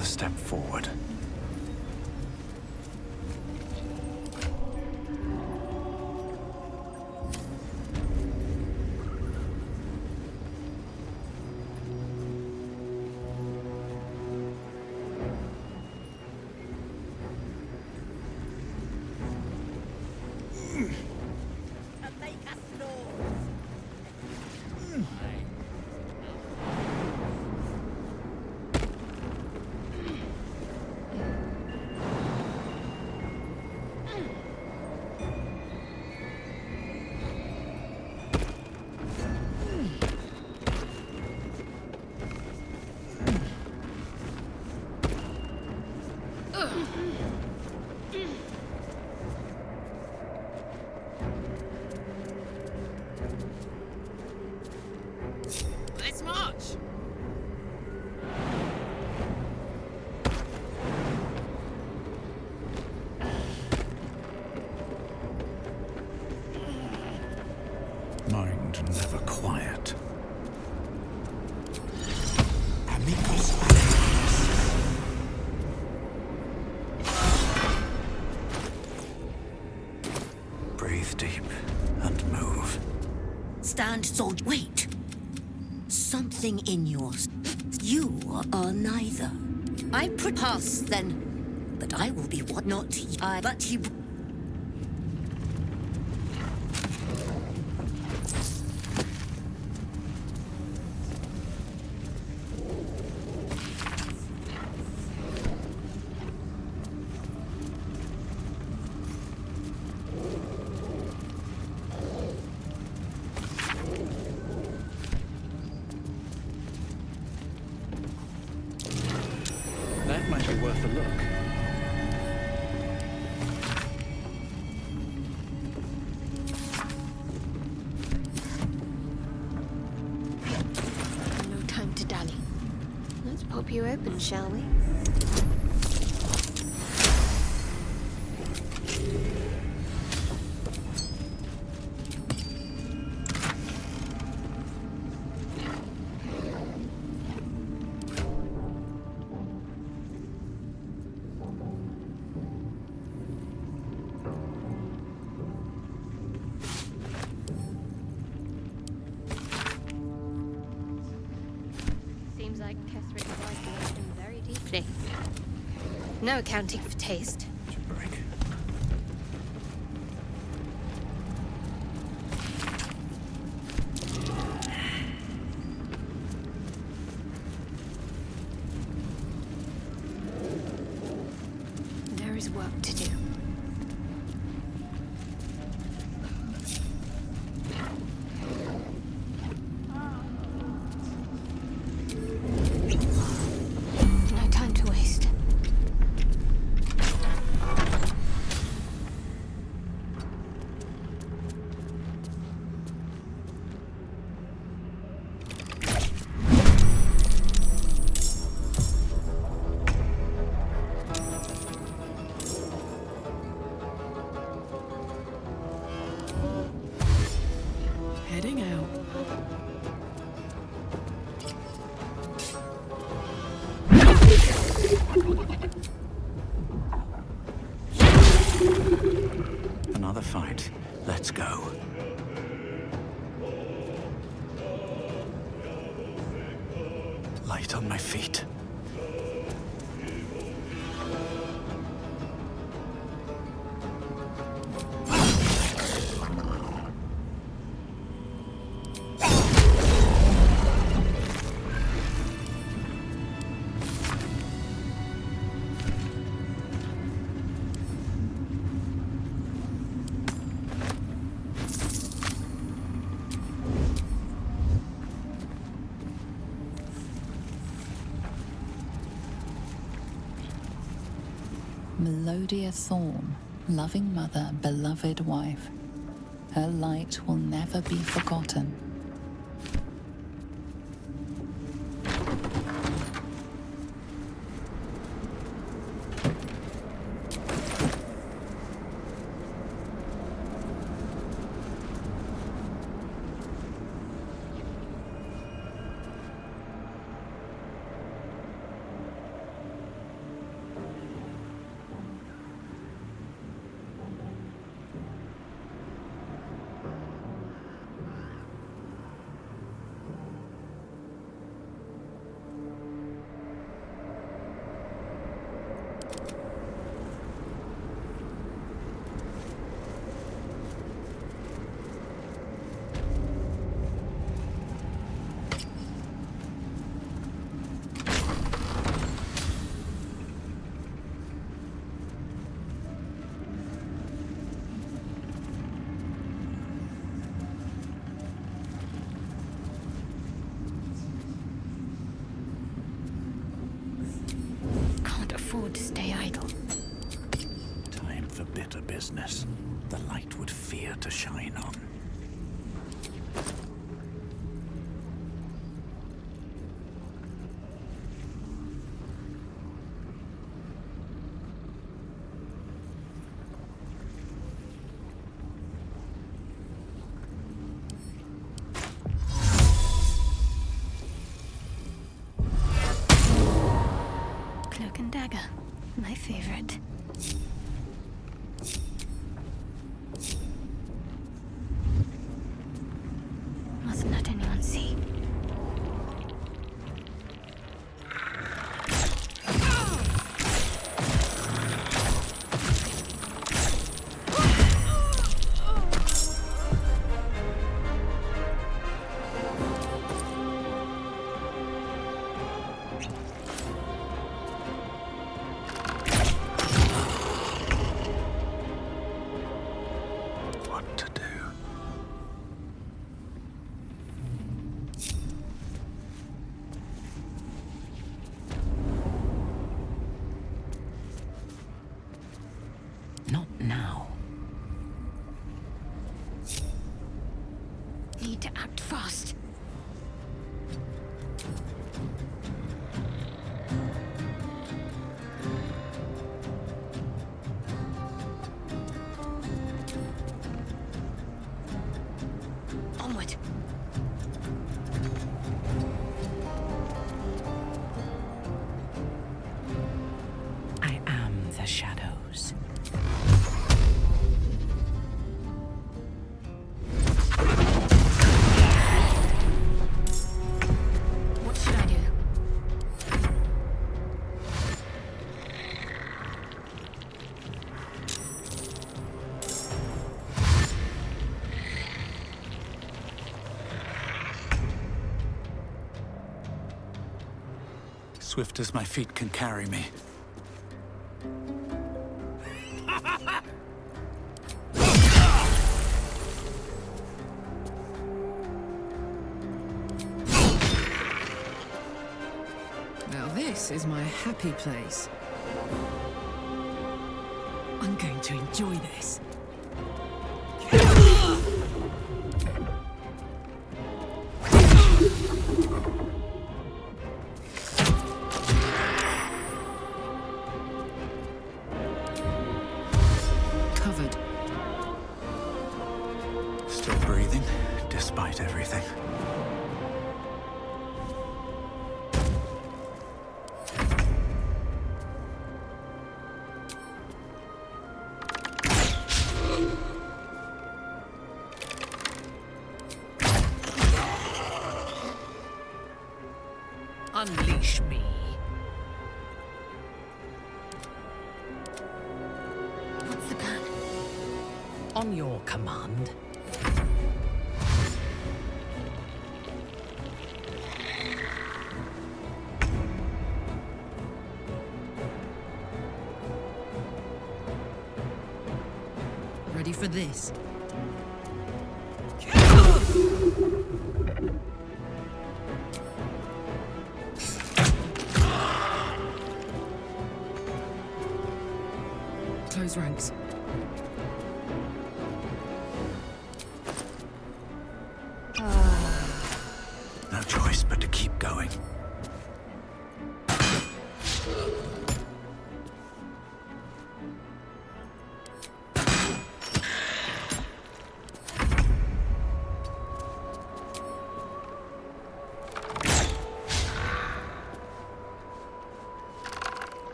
another step forward. Let's march! Mind never quiet. Breathe deep and move. Stand, soldier. Wait. Something in yours. You are neither. I pass then, but I will be what not I. But he. That might be worth a look. No time to dally. Let's pop you open, shall we? Seems like Ketherick liked the ocean very deeply. No accounting for taste. Should break. There is work to do. No time to waste. Heading out. Another fight. Let's go. Light on my feet. Melodia Thorn, loving mother, beloved wife. Her light will never be forgotten. darkness the light would fear to shine on. Cloak and dagger. My favorite. Must not anyone see. What to do? Not now. Need to act fast. Onward. I am the shadows. What should I do? Swift as my feet can carry me. Now this is my happy place. I'm going to enjoy this. Covered. Still breathing, despite everything. Unleash me. What's the plan? On your command. Ready for this? Close ranks. No choice but to keep going.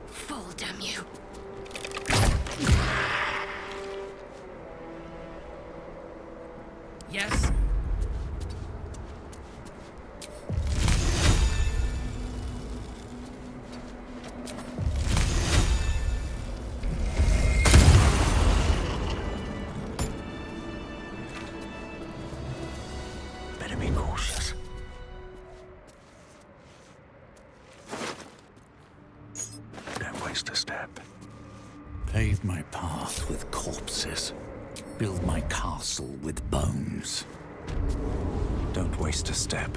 Fall, damn you. Yes. Better be cautious. Don't waste a step. Pave my path with corpses. Build my castle with bones. Don't waste a step.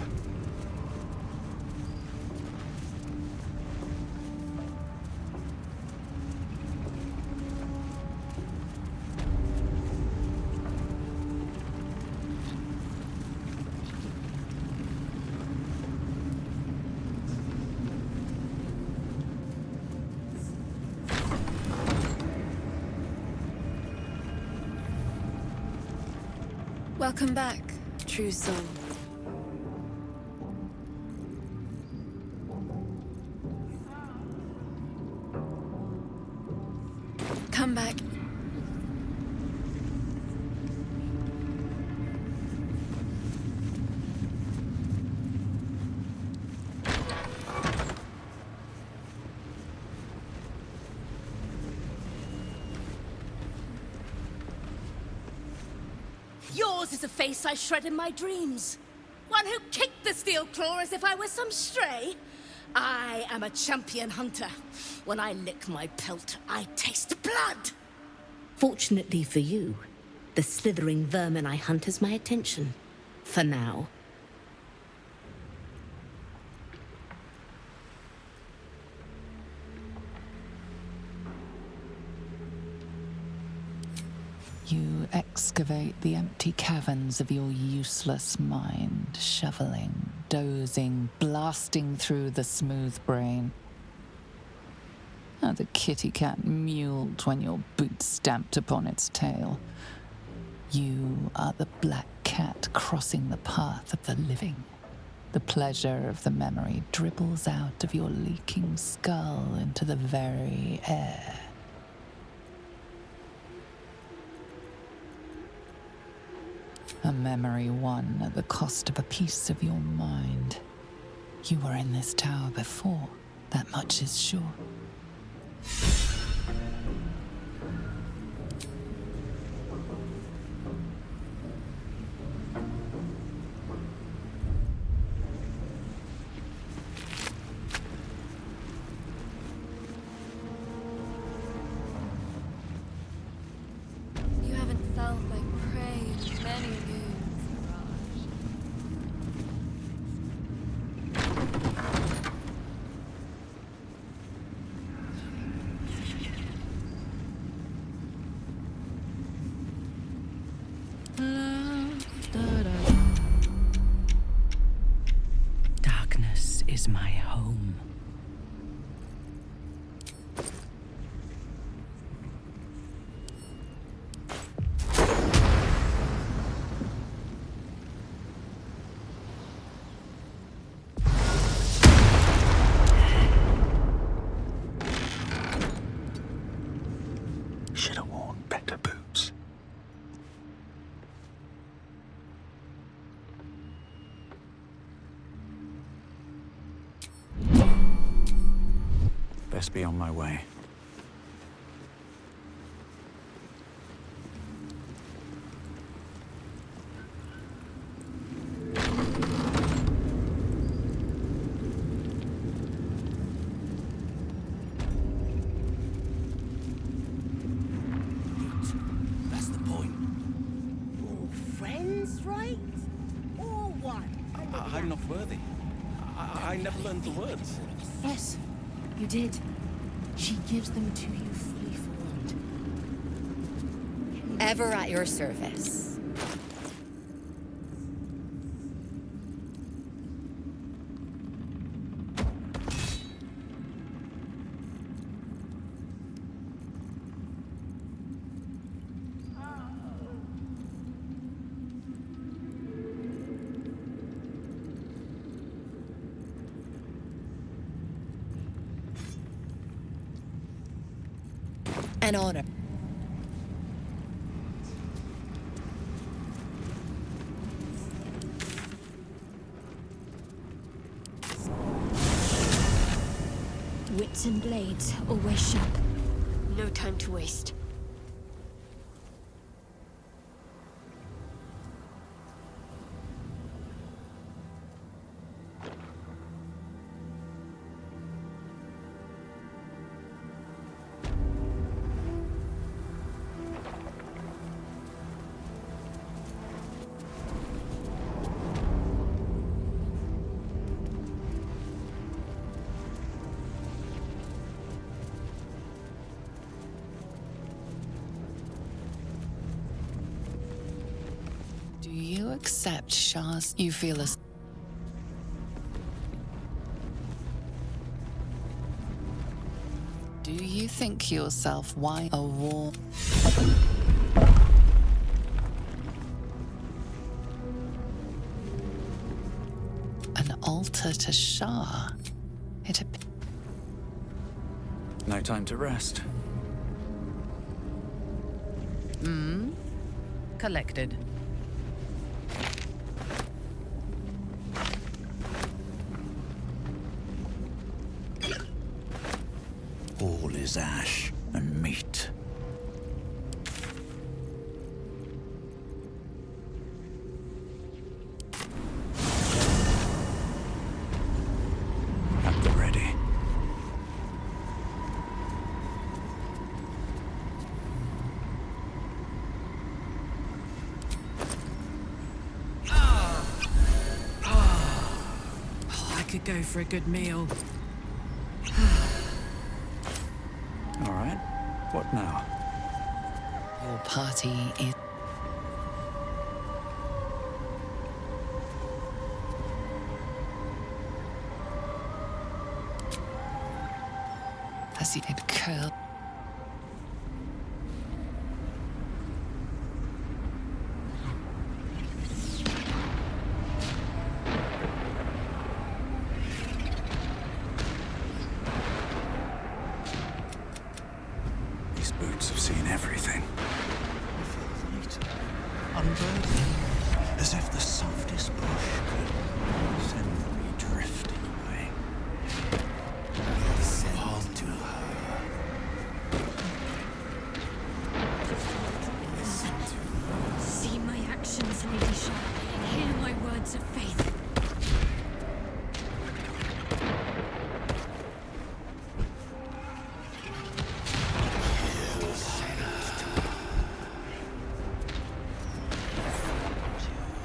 Welcome back, true soul. Come back. Yours is a face I shred in my dreams. One who kicked the steel claw as if I was some stray. I am a champion hunter. When I lick my pelt, I taste blood. Fortunately for you, the slithering vermin I hunt has my attention. For now. You excavate the empty caverns of your useless mind, shoveling, dozing, blasting through the smooth brain. How the kitty cat mewled when your boot stamped upon its tail. You are the black cat crossing the path of the living. The pleasure of the memory dribbles out of your leaking skull into the very air. A memory won at the cost of a piece of your mind. You were in this tower before, that much is sure. You haven't felt like prey in many moons, Mirage. Darkness is my home. Should have worn better boots. Best be on my way. That's the point. All friends, right? Or what? I'm not worthy. I never learned the words. Yes, you did. She gives them to you fully formed. Ever at your service. An honor. Wits and blades, always sharp. No time to waste. Do you accept Shah's? You feel as... Do you think yourself why a war? altar to Shah. It appears. No time to rest. Collected. All is ash and meat. At the ready. I could go for a good meal. All right. What now? Your party is. As it curled. These boots have seen everything. I feel lighter, unburdened, as if the softest push could send me drifting away. Fall to her. See my actions, Lady Shah. Hear my words of faith.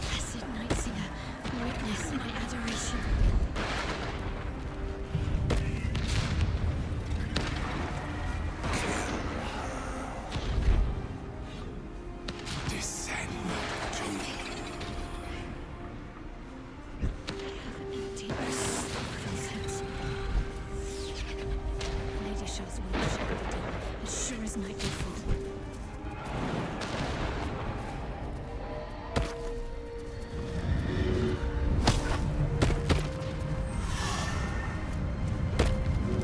Blessed Night Singer, witness my adoration. Descend to Empty nonsense. Lady Shah's will shall be done, as sure as night will fall.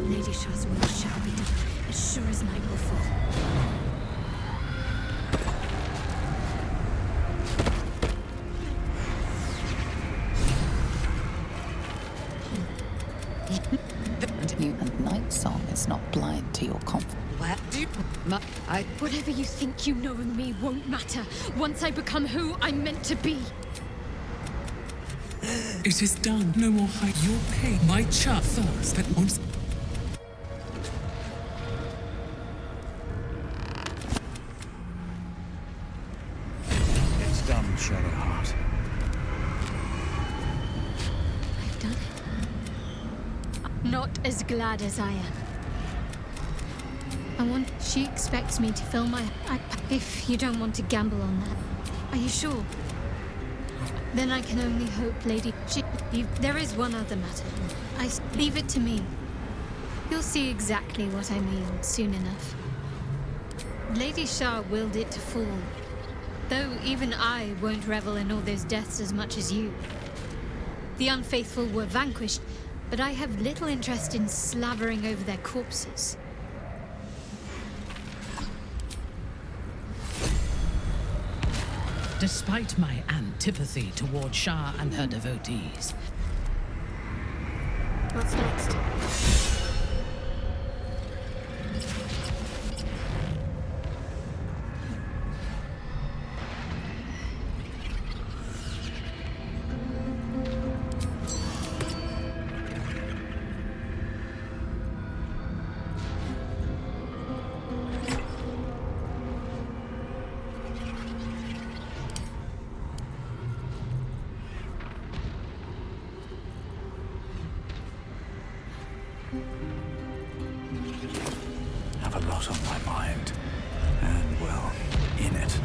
Lady Shah's will shall be done, as sure as night will fall. And Night Song is not blind to your confidence. Whatever you think you know of me won't matter once I become who I'm meant to be. It is done. No more hide your pain. My child first that won't. It's done, Shadowheart. I've done it. Not as glad as I am. She expects me to fill my... if you don't want to gamble on that. Are you sure? Then I can only hope, Lady... there is one other matter. Leave it to me. You'll see exactly what I mean soon enough. Lady Shah willed it to fall. Though even I won't revel in all those deaths as much as you. The unfaithful were vanquished, but I have little interest in slavering over their corpses. Despite my antipathy toward Shah and her devotees. What's next? Have a lot on my mind. And, well, in it.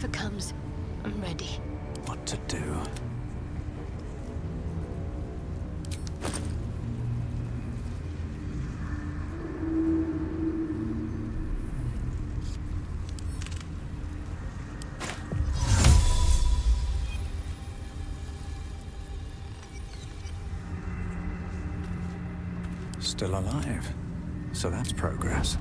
Whatever comes, I'm ready. What to do? Still alive. So that's progress.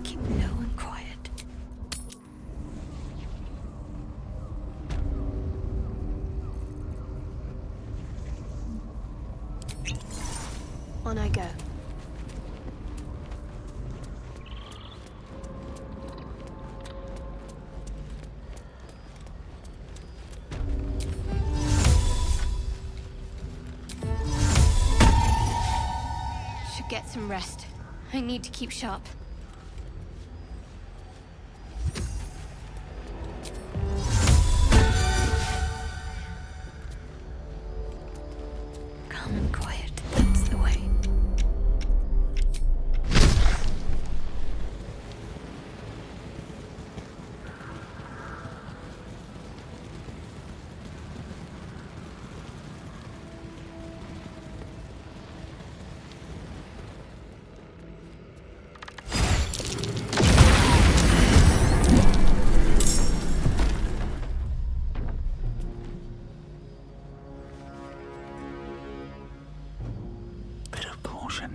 Keep low and quiet. On I go. Get some rest. I need to keep sharp. Calm and quiet. That's the way.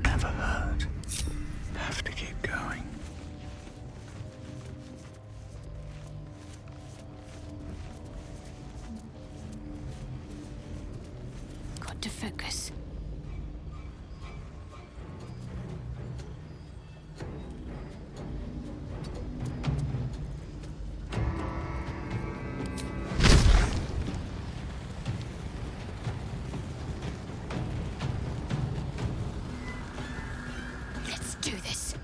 Never hurt. Have to keep going. Got to focus. Do this.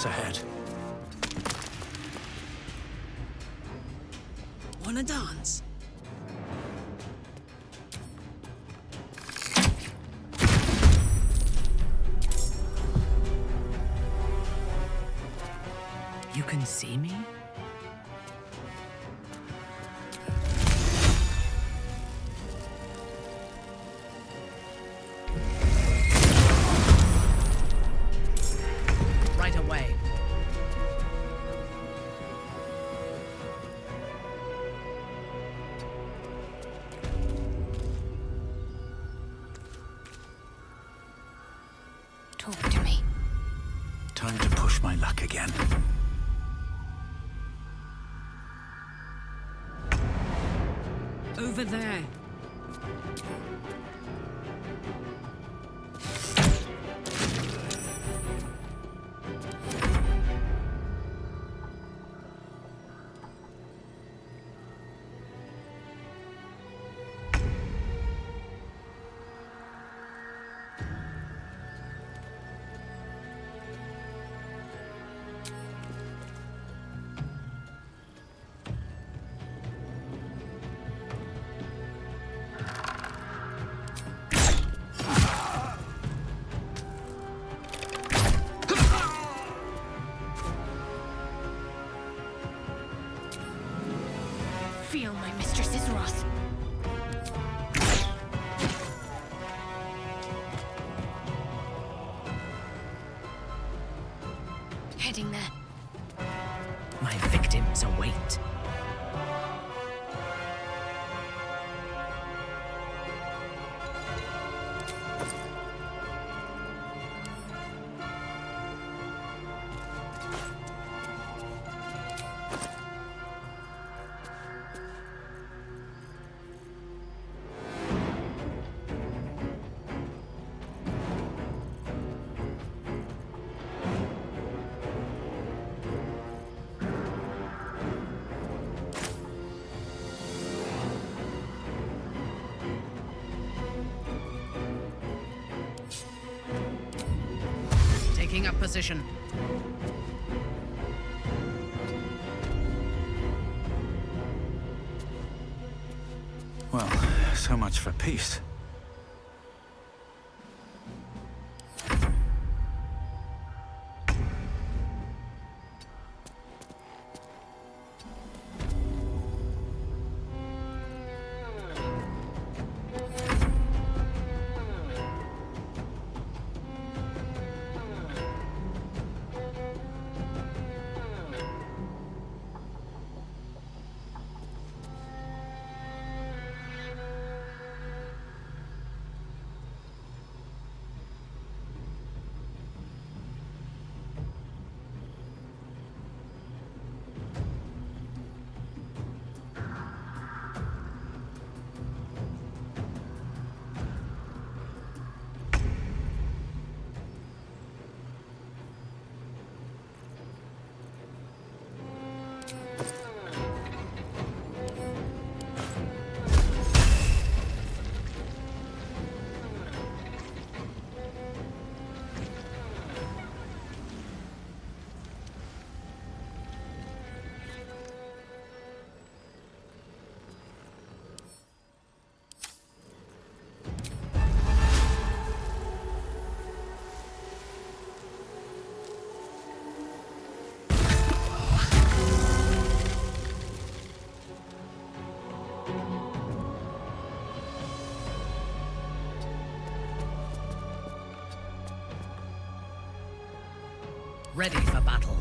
Ahead. Wanna dance? You can see me? Right away. Talk to me. Time to push my luck again. Over there. feel my mistress's wrath. Heading there. My victims await. Taking up position. Well, so much for peace. Ready for battle.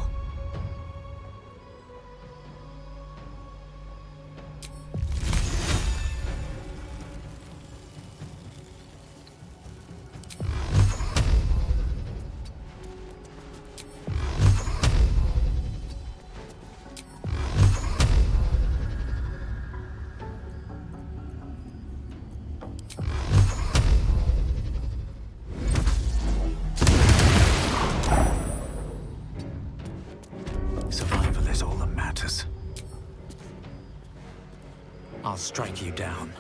Survival is all that matters. I'll strike you down.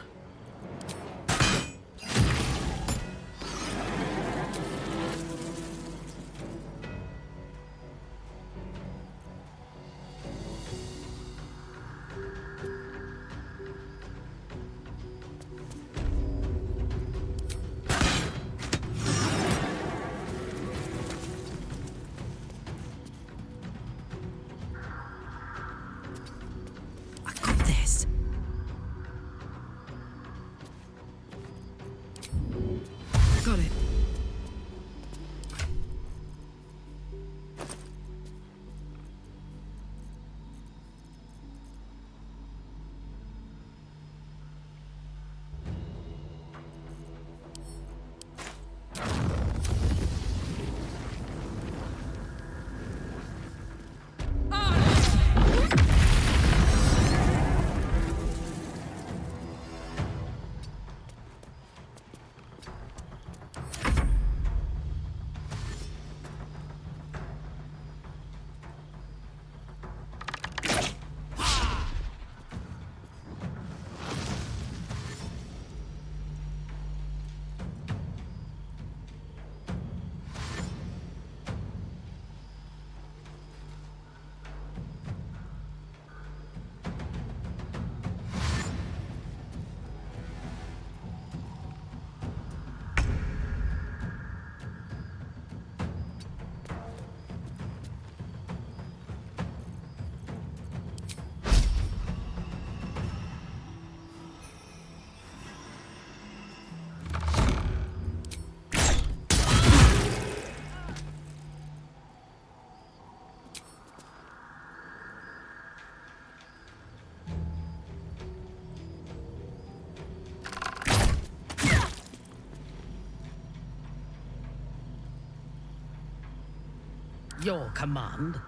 your command.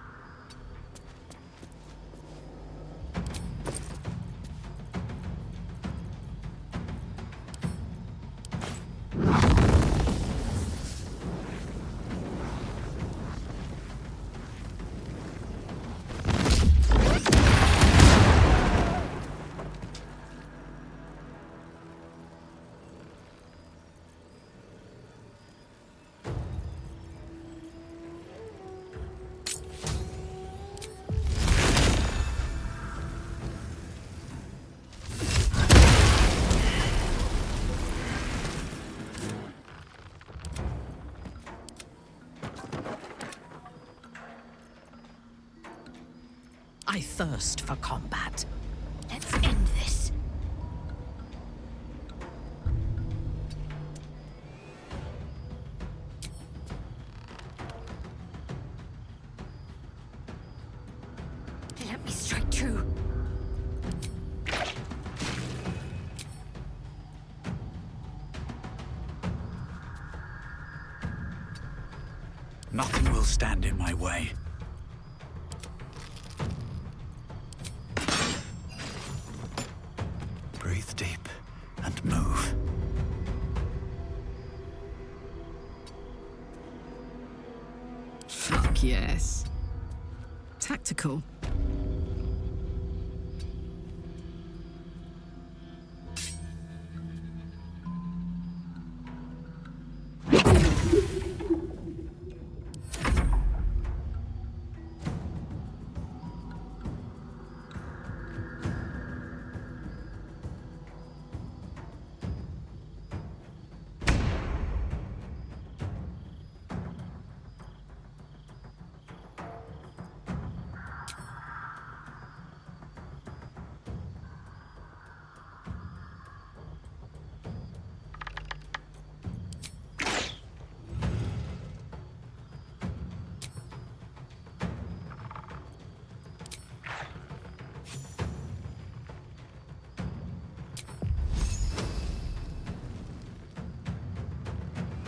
I thirst for combat. Let's end this. Let me strike true. Nothing will stand in my way. Breathe deep and move. Fuck yes. Tactical.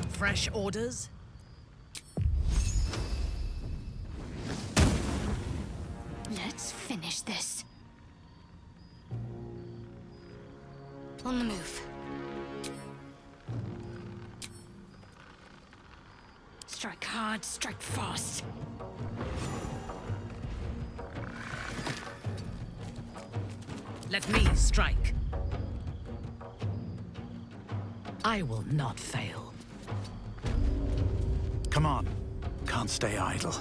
Fresh orders? Let's finish this. On the move. Strike hard, strike fast. Let me strike. I will not fail. Come on. Can't stay idle.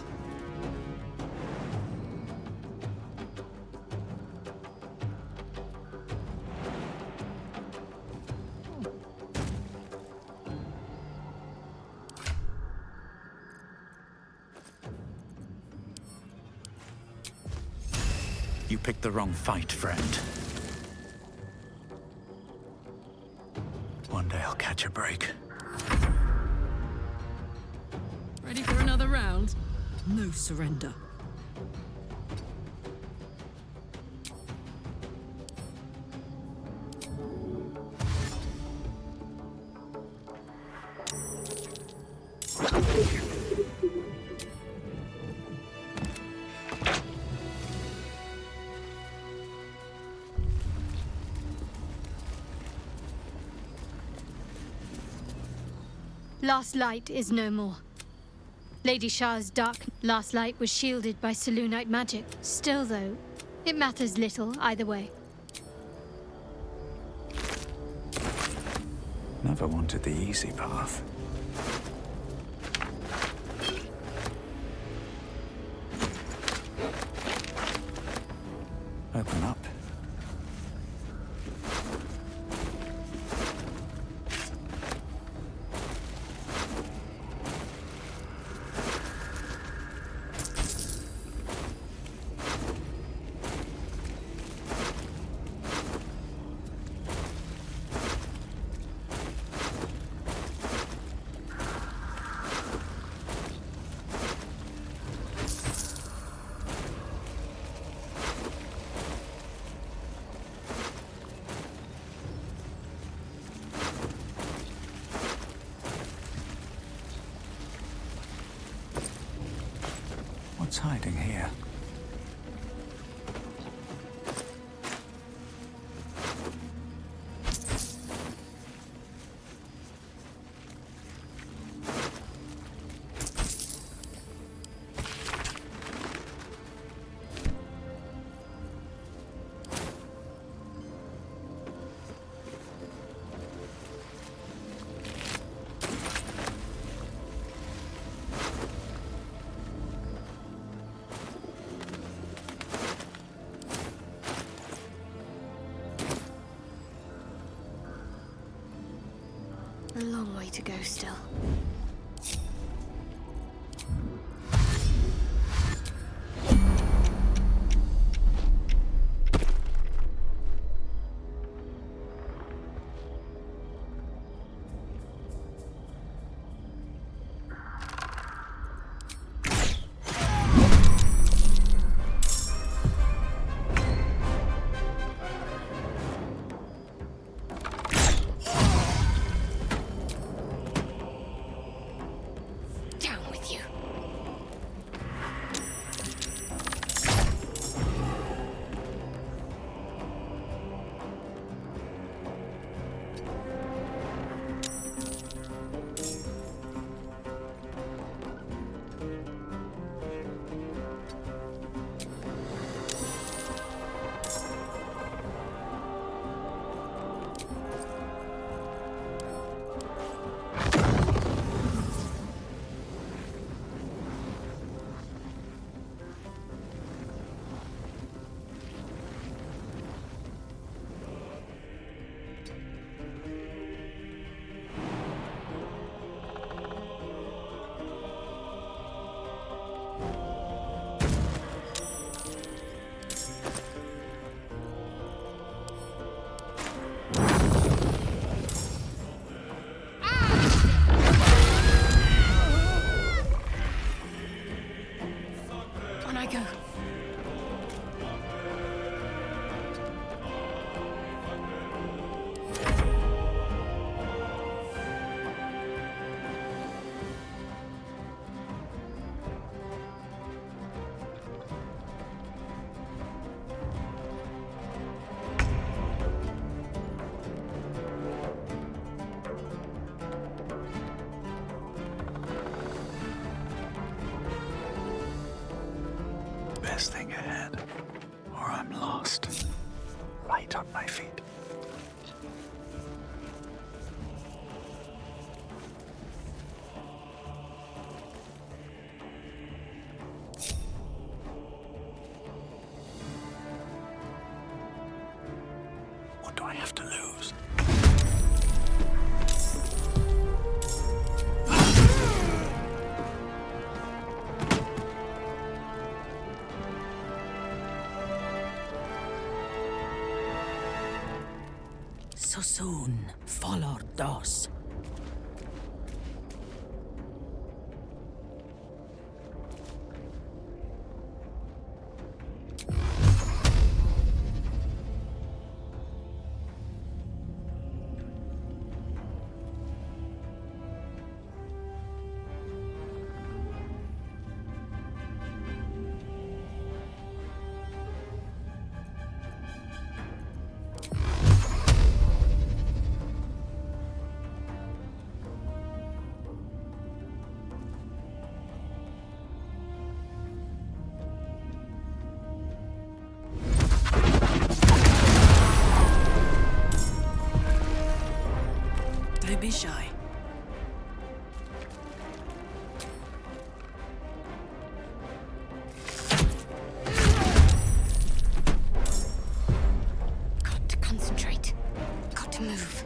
You picked the wrong fight, friend. One day I'll catch a break. Ready for another round? No surrender. Last light is no more. Lady Shah's dark last light was shielded by Selûnite magic. Still, though, it matters little either way. Never wanted the easy path. Open up. What's hiding here? A long way to go still. Best thing ahead, or I'm lost. Right on my feet. What do I have to lose? So soon, follow dos. Don't be shy. Got to concentrate. Got to move.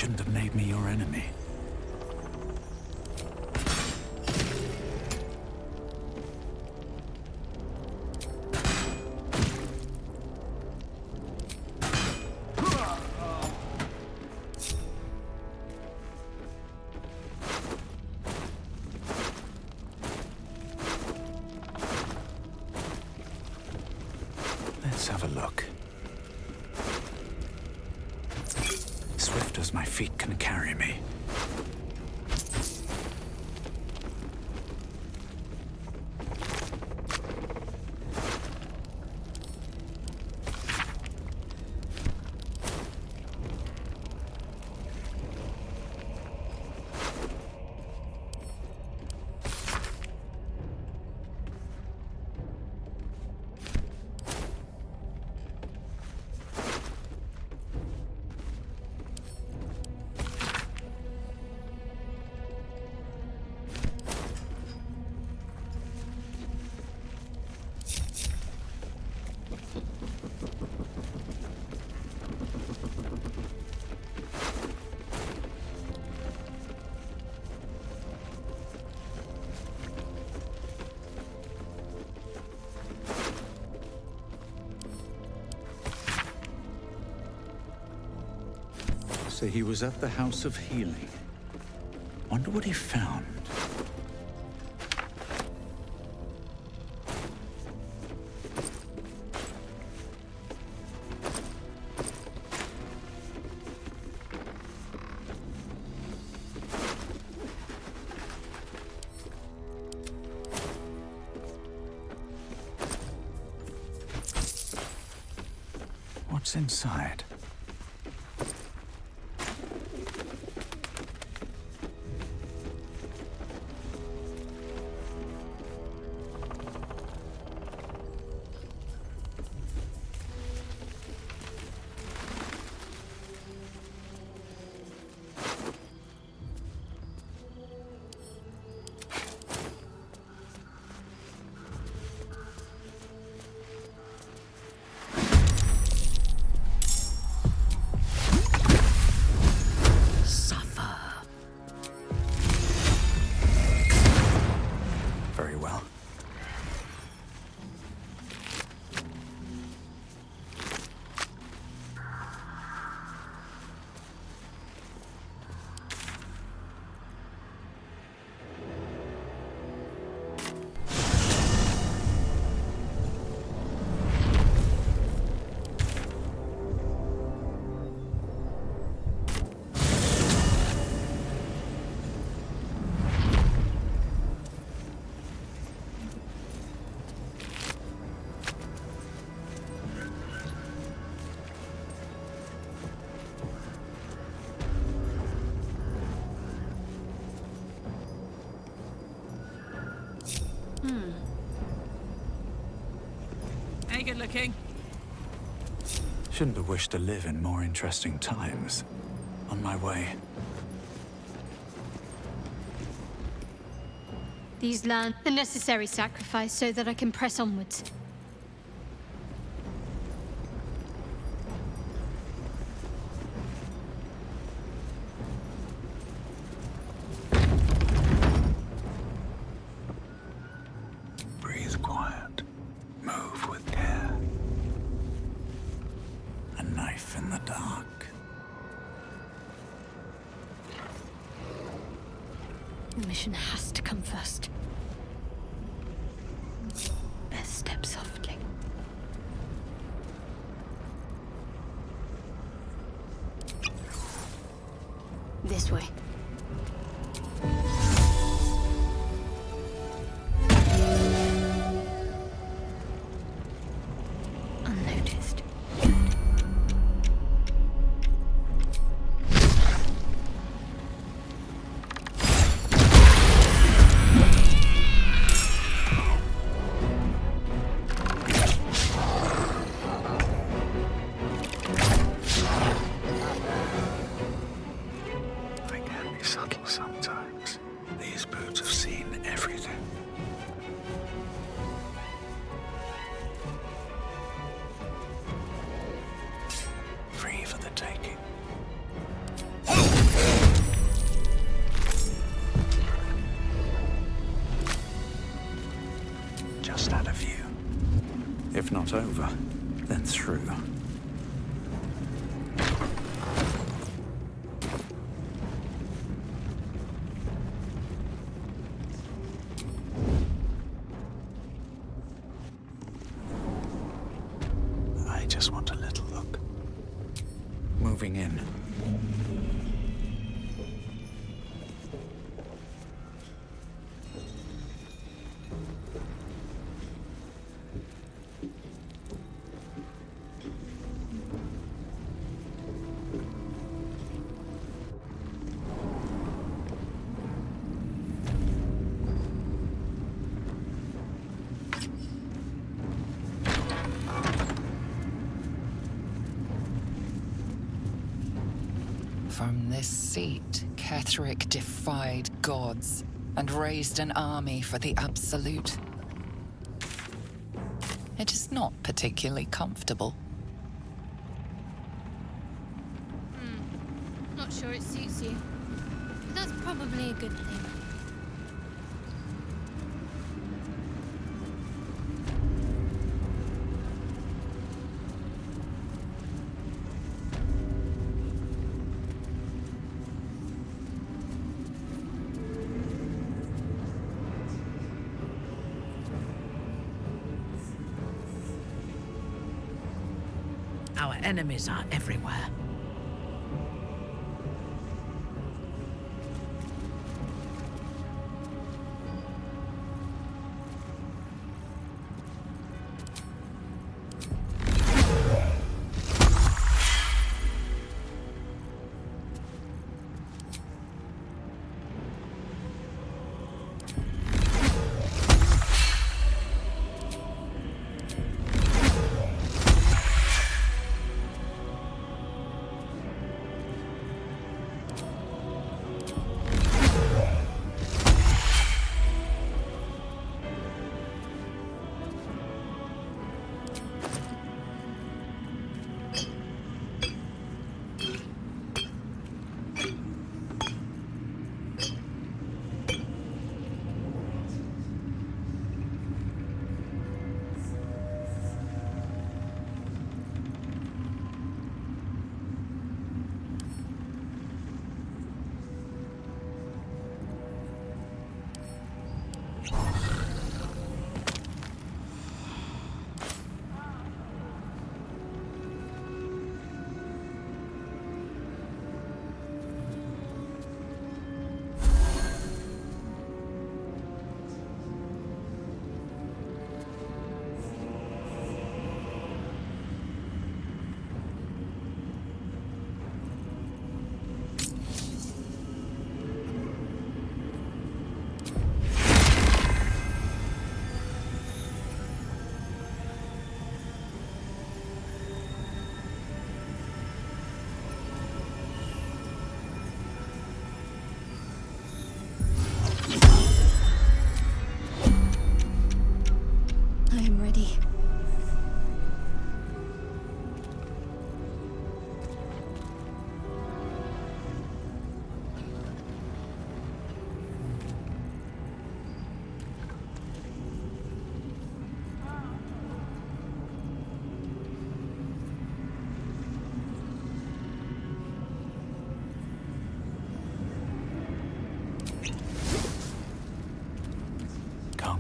Shouldn't have made me your enemy. Let's have a look. Swift as my feet can carry me. So he was at the House of Healing. Wonder what he found. What's inside? Very well. Hey, good looking. Shouldn't have wished to live in more interesting times. On my way. These land the necessary sacrifice so that I can press onwards. Breathe quiet. Move with care. A knife in the dark. The mission has to come first. Best step softly. This way. Unnoticed. I can't not over, then through. I just want a little look. Moving in. From this seat, Ketheric defied gods and raised an army for the Absolute. It is not particularly comfortable. Not sure it suits you. But that's probably a good thing. Our enemies are everywhere.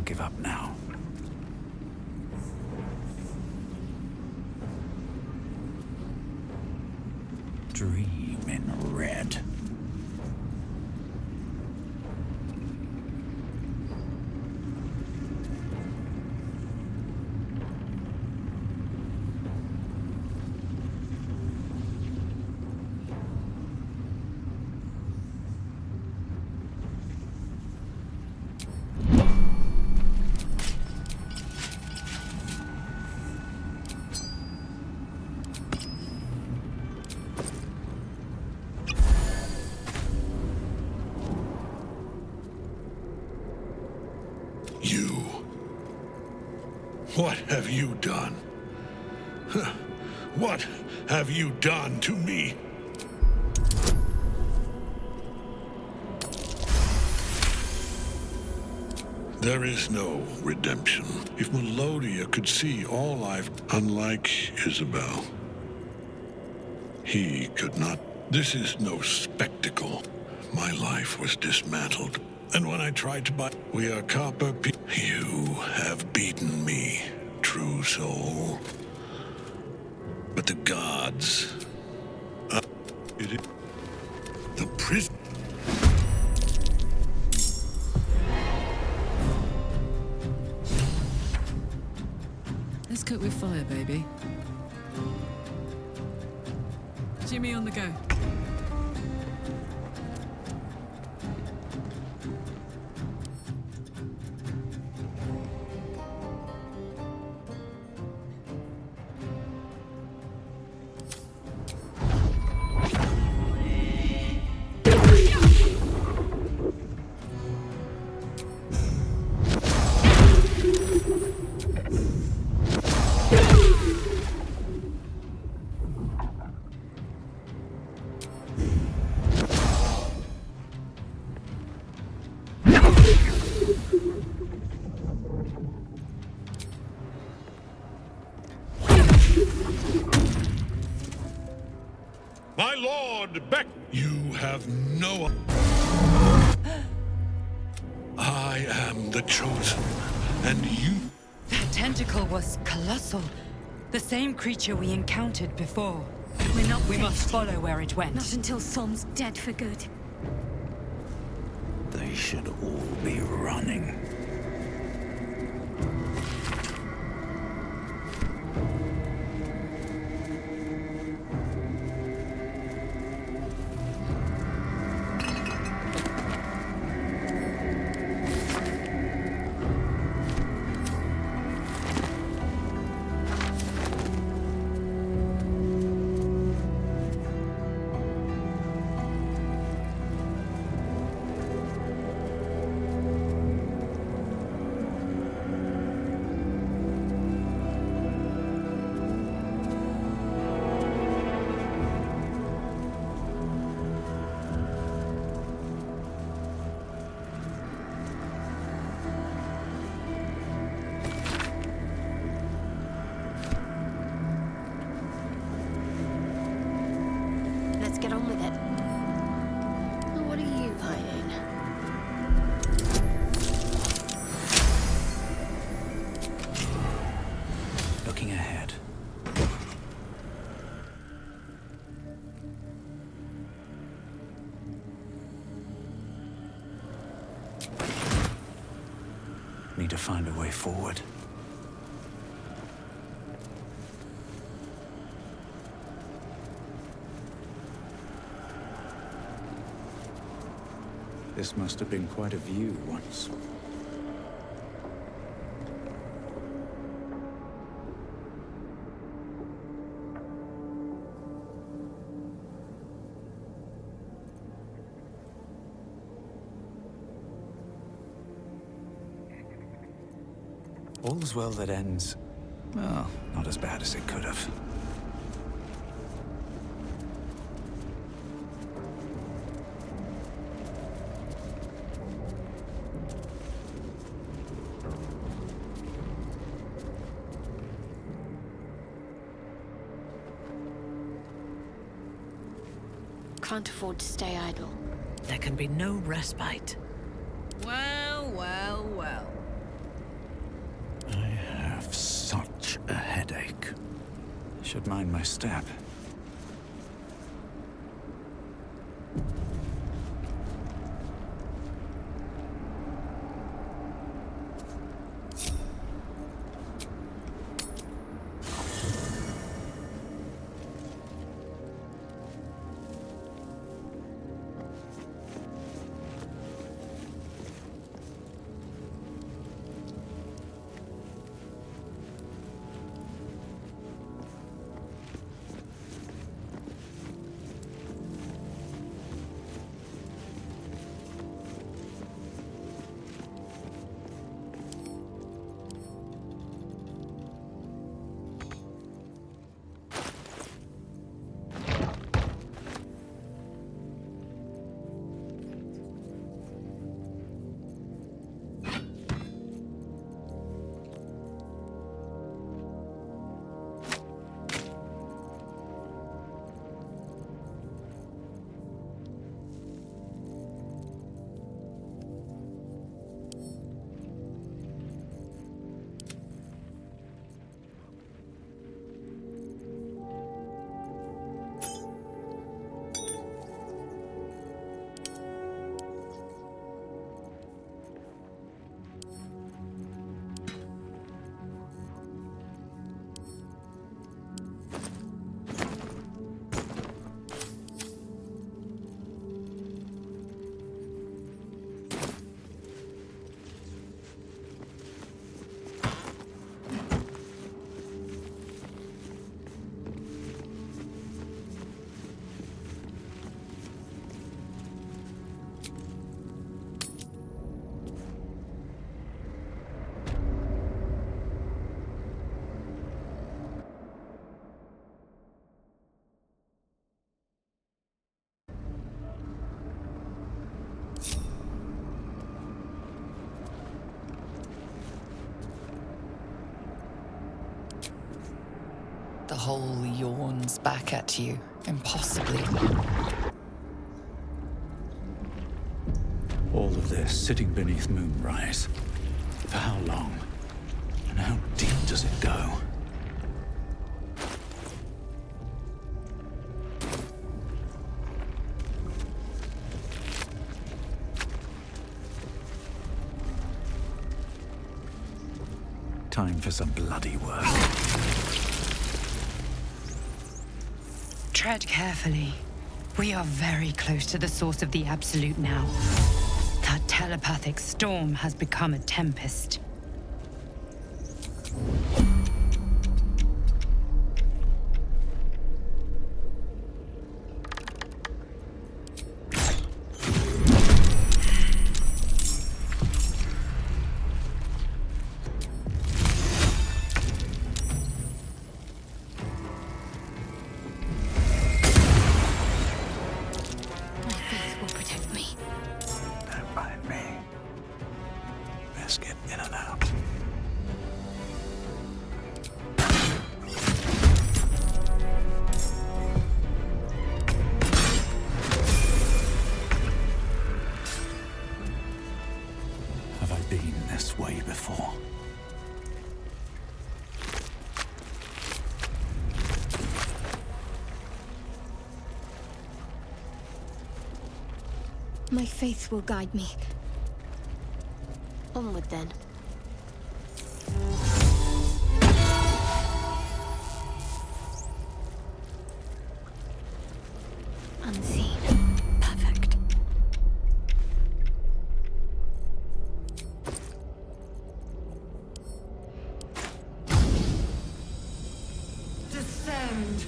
Give up now. Dream in red. What have you done? What have you done to me? There is no redemption. If Melodia could see all unlike Isabel, he could not. This is no spectacle. My life was dismantled. And when I tried to buy, we are copper you have beaten me, true soul. But the gods, the prison. Let's cook with fire, baby. Jimmy on the go. My lord Beck, you have no... I am the chosen, and you... That tentacle was colossal. The same creature we encountered before. We're not We finished. must follow where it went. Not until Thom's dead for good. They should all be running. Let's get on with it. Now, what are you hiding? Looking ahead. Need to find a way forward. This must have been quite a view once. All's well that ends, well, not as bad as it could have. Can't afford to stay idle. There can be no respite. Well, well, well. I have such a headache. Should mind my step. hole yawns back at you, impossibly. All of this sitting beneath moonrise. For how long? And how deep does it go? Time for some bloody work. Tread carefully. We are very close to the source of the Absolute now. That telepathic storm has become a tempest. Get in and out. Have I been this way before? My faith will guide me. Onward then. Unseen. Perfect. Descend!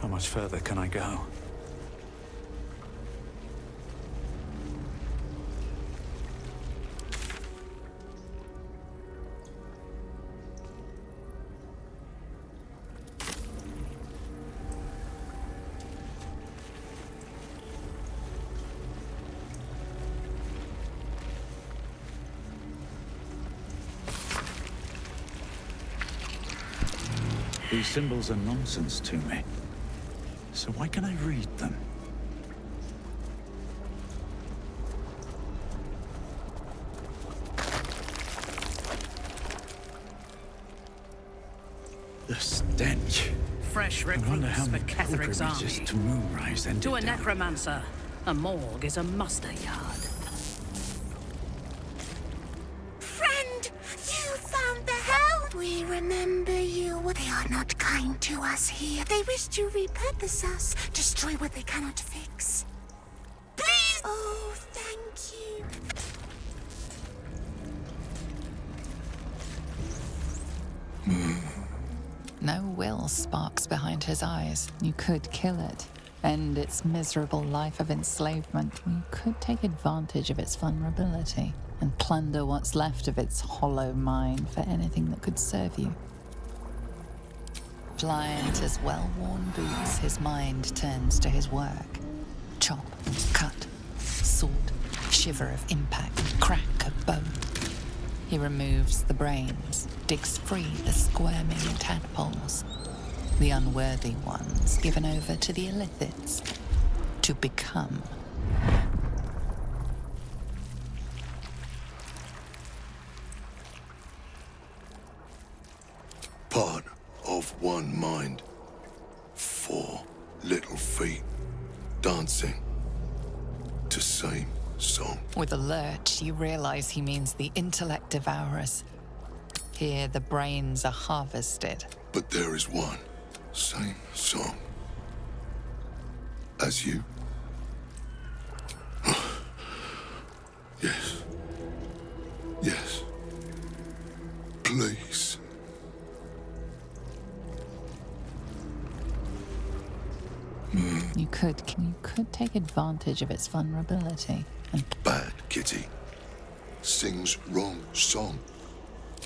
How much further can I go? These symbols are nonsense to me. So why can I read them? The stench. Fresh I wonder how recruits for many Ketheric's pilgrimages army. to Moonrise ended To a down. necromancer, a morgue is a muster yard. Friend, you found the help. We remember you. They are not kind to us here. They wish to repurpose us, destroy what they cannot fix. Please! Oh, thank you. No will sparks behind his eyes. You could kill it, end its miserable life of enslavement. You could take advantage of its vulnerability and plunder what's left of its hollow mind for anything that could serve you. Pliant as well-worn boots, his mind turns to his work. Chop, cut, sword, shiver of impact, crack of bone. He removes the brains, digs free the squirming tadpoles, the unworthy ones given over to the illithids to become. Part of one mind. 4 little feet dancing to same song. With a lurch, you realize he means the intellect devourers. Here, the brains are harvested. But there is one same song as you. Yes. Yes. Please. You could take advantage of its vulnerability and... Bad kitty. Sings wrong song.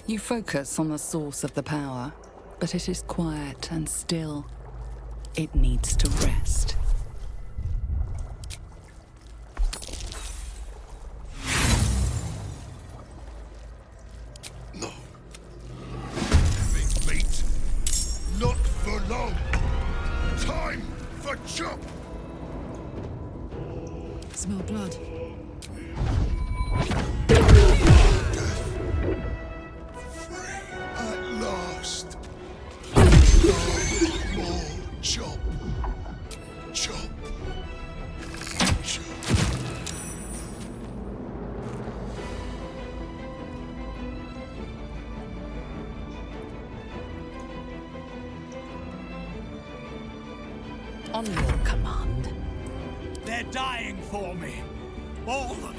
You focus on the source of the power, but it is quiet and still. It needs to rest. No. Big meat. Not for long. Time for chop. Smell blood. At last. No more chop. Chop. Chop. On your command. They're dying for me. All of them.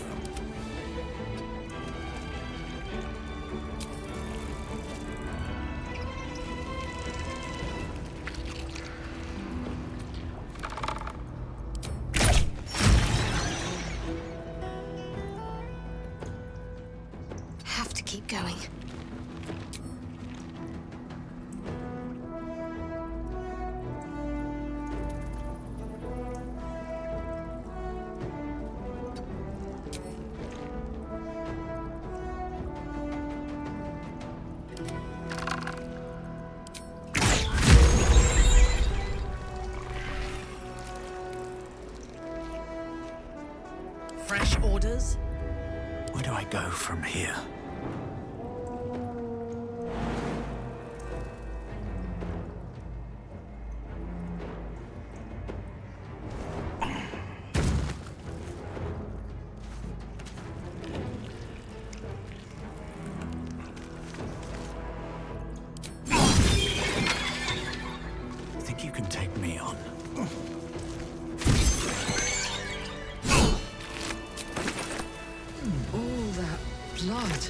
Have to keep going. Fresh orders? Where do I go from here? Think you can take me on? All that blood.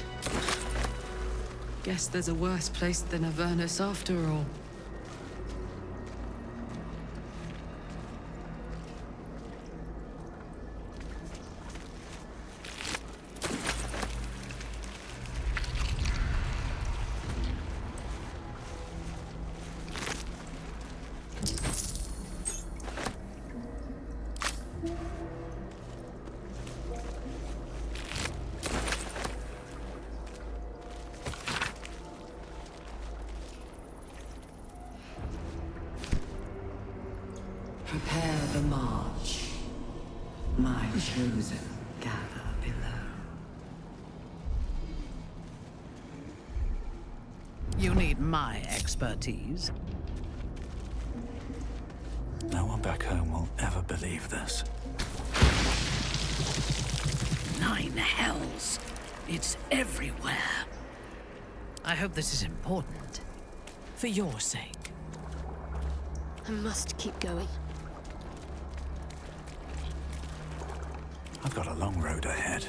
Guess there's a worse place than Avernus after all. Prepare the march. My chosen gather below. You need my expertise. No one back home will ever believe this. 9 hells. It's everywhere. I hope this is important. For your sake. I must keep going. I've got a long road ahead.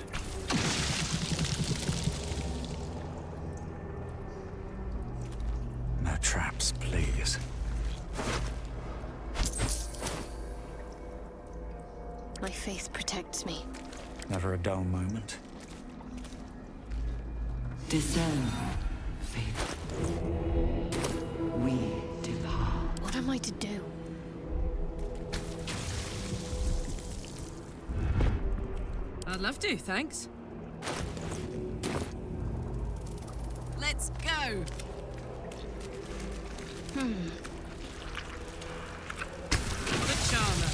No traps, please. My faith protects me. Never a dull moment. Descend, faith. We depart. What am I to do? I'd love to, thanks. Let's go! What a charmer.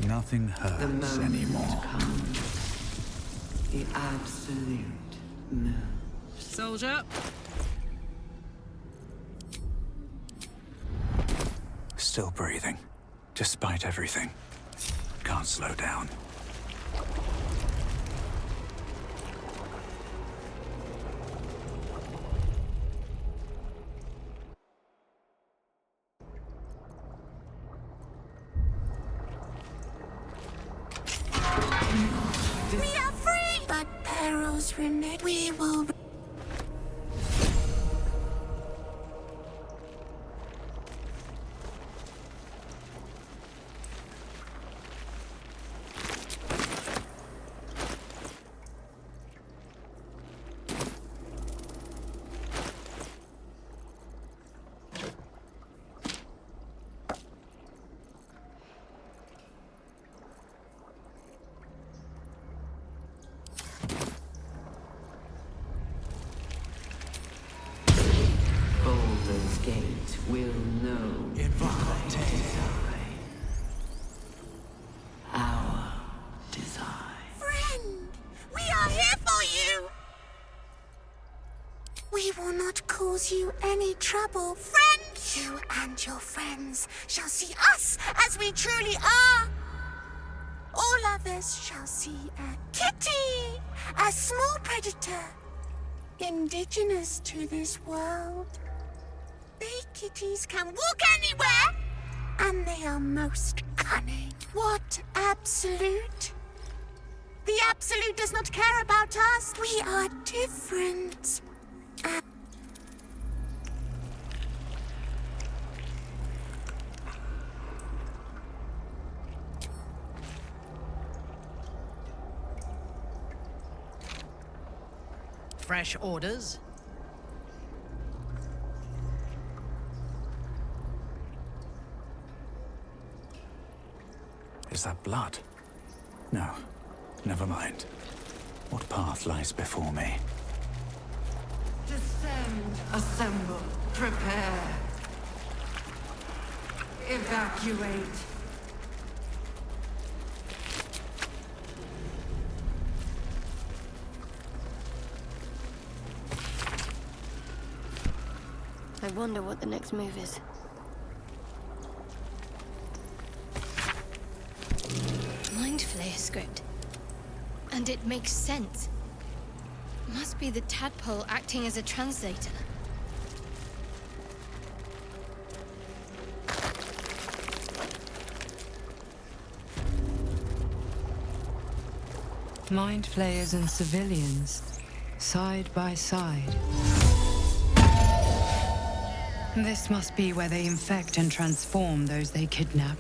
Nothing The hurts moment anymore. comes. The absolute moon. Soldier. Still breathing, despite everything. Can't slow down. We are free! But perils remain. We will... Baldur's Gate will know my design. Our design. Friend! We are here for you! We will not cause you any trouble, friend! You and your friends shall see us as we truly are! All others shall see a kitty! A small predator! Indigenous to this world. They kitties can walk anywhere! And they are most cunning. What absolute? The absolute does not care about us. We are different. Fresh orders? Is that blood? No, never mind. What path lies before me? Descend, assemble, prepare. Evacuate. I wonder what the next move is. Mind Flayer script. And it makes sense. Must be the tadpole acting as a translator. Mind flayers and civilians, side by side. This must be where they infect and transform those they kidnap.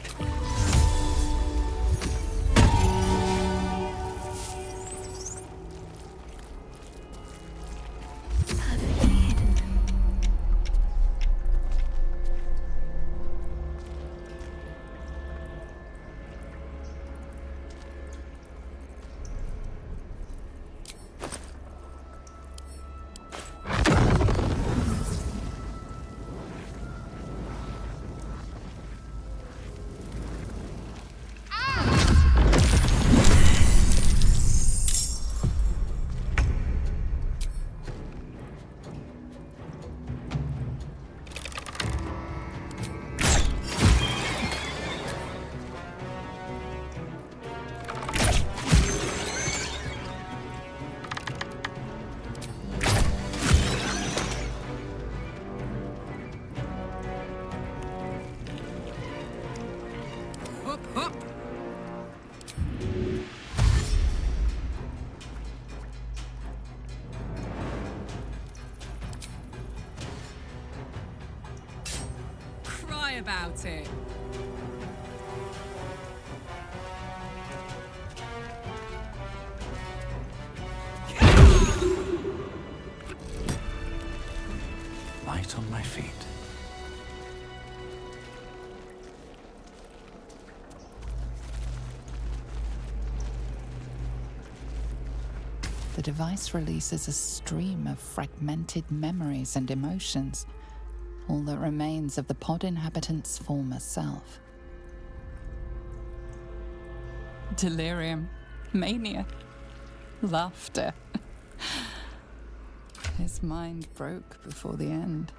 about it. Light on my feet. The device releases a stream of fragmented memories and emotions, all that remains of the pod inhabitant's former self. Delirium, mania, laughter. His mind broke before the end,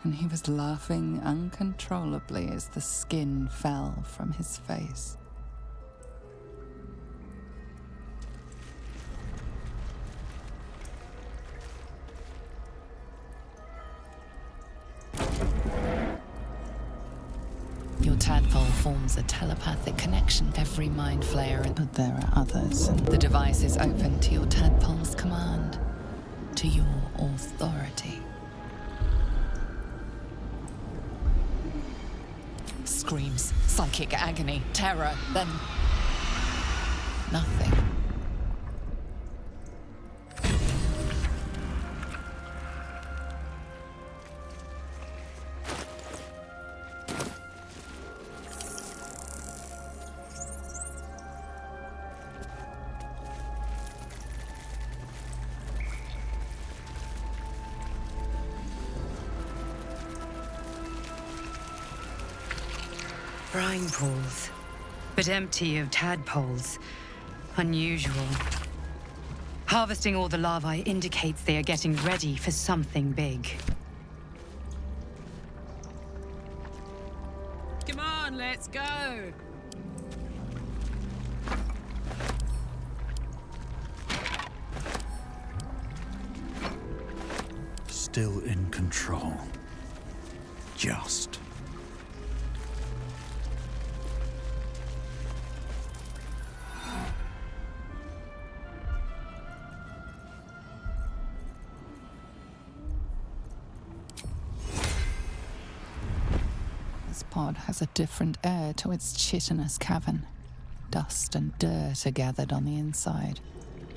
and he was laughing uncontrollably as the skin fell from his face. Your tadpole forms a telepathic connection. Every mind flayer, but there are others, and the device is open to your tadpole's command, to your authority. Screams, psychic agony, terror, then nothing. Brine pools, but empty of tadpoles. Unusual. Harvesting all the larvae indicates they are getting ready for something big. Come on, let's go. Still in control. Just. This pod has a different air to its chitinous cavern. Dust and dirt are gathered on the inside.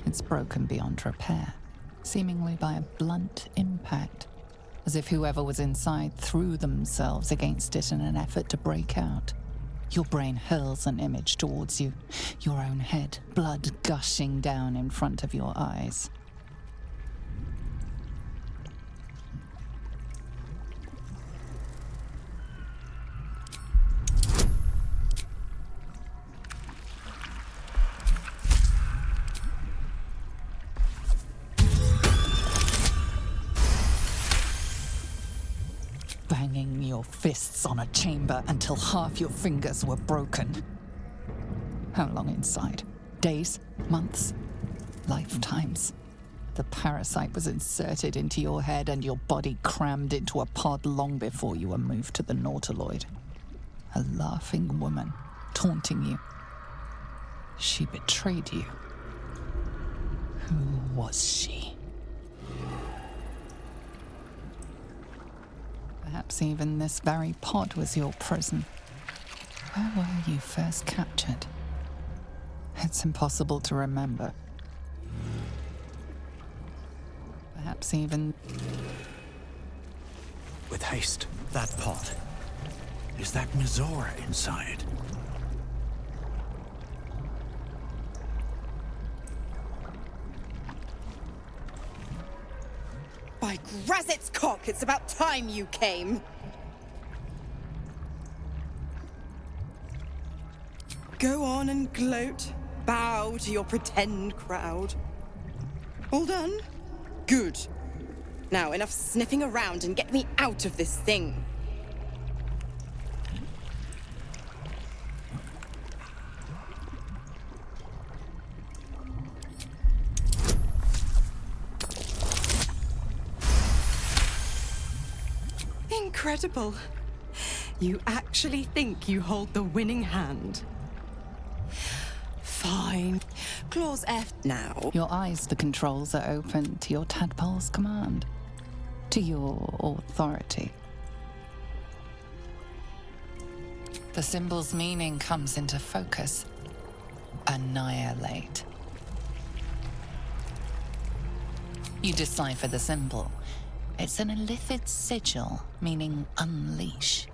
It's broken beyond repair, seemingly by a blunt impact, as if whoever was inside threw themselves against it in an effort to break out. Your brain hurls an image towards you, your own head, blood gushing down in front of your eyes. Banging your fists on a chamber until half your fingers were broken. How long inside? Days? Months? Lifetimes? The parasite was inserted into your head and your body crammed into a pod long before you were moved to the Nautiloid. A laughing woman, taunting you. She betrayed you. Who was she? Perhaps even this very pod was your prison. Where were you first captured? It's impossible to remember. Perhaps even... With haste, that pod. Is that Mizora inside? By Grazit's cock, it's about time you came! Go on and gloat. Bow to your pretend crowd. All done? Good. Now, enough sniffing around and get me out of this thing. Incredible. You actually think you hold the winning hand. Fine. Clause F now. Your eyes, the controls are open to your tadpole's command. To your authority. The symbol's meaning comes into focus. Annihilate. You decipher the symbol. It's an illithid sigil, meaning unleash.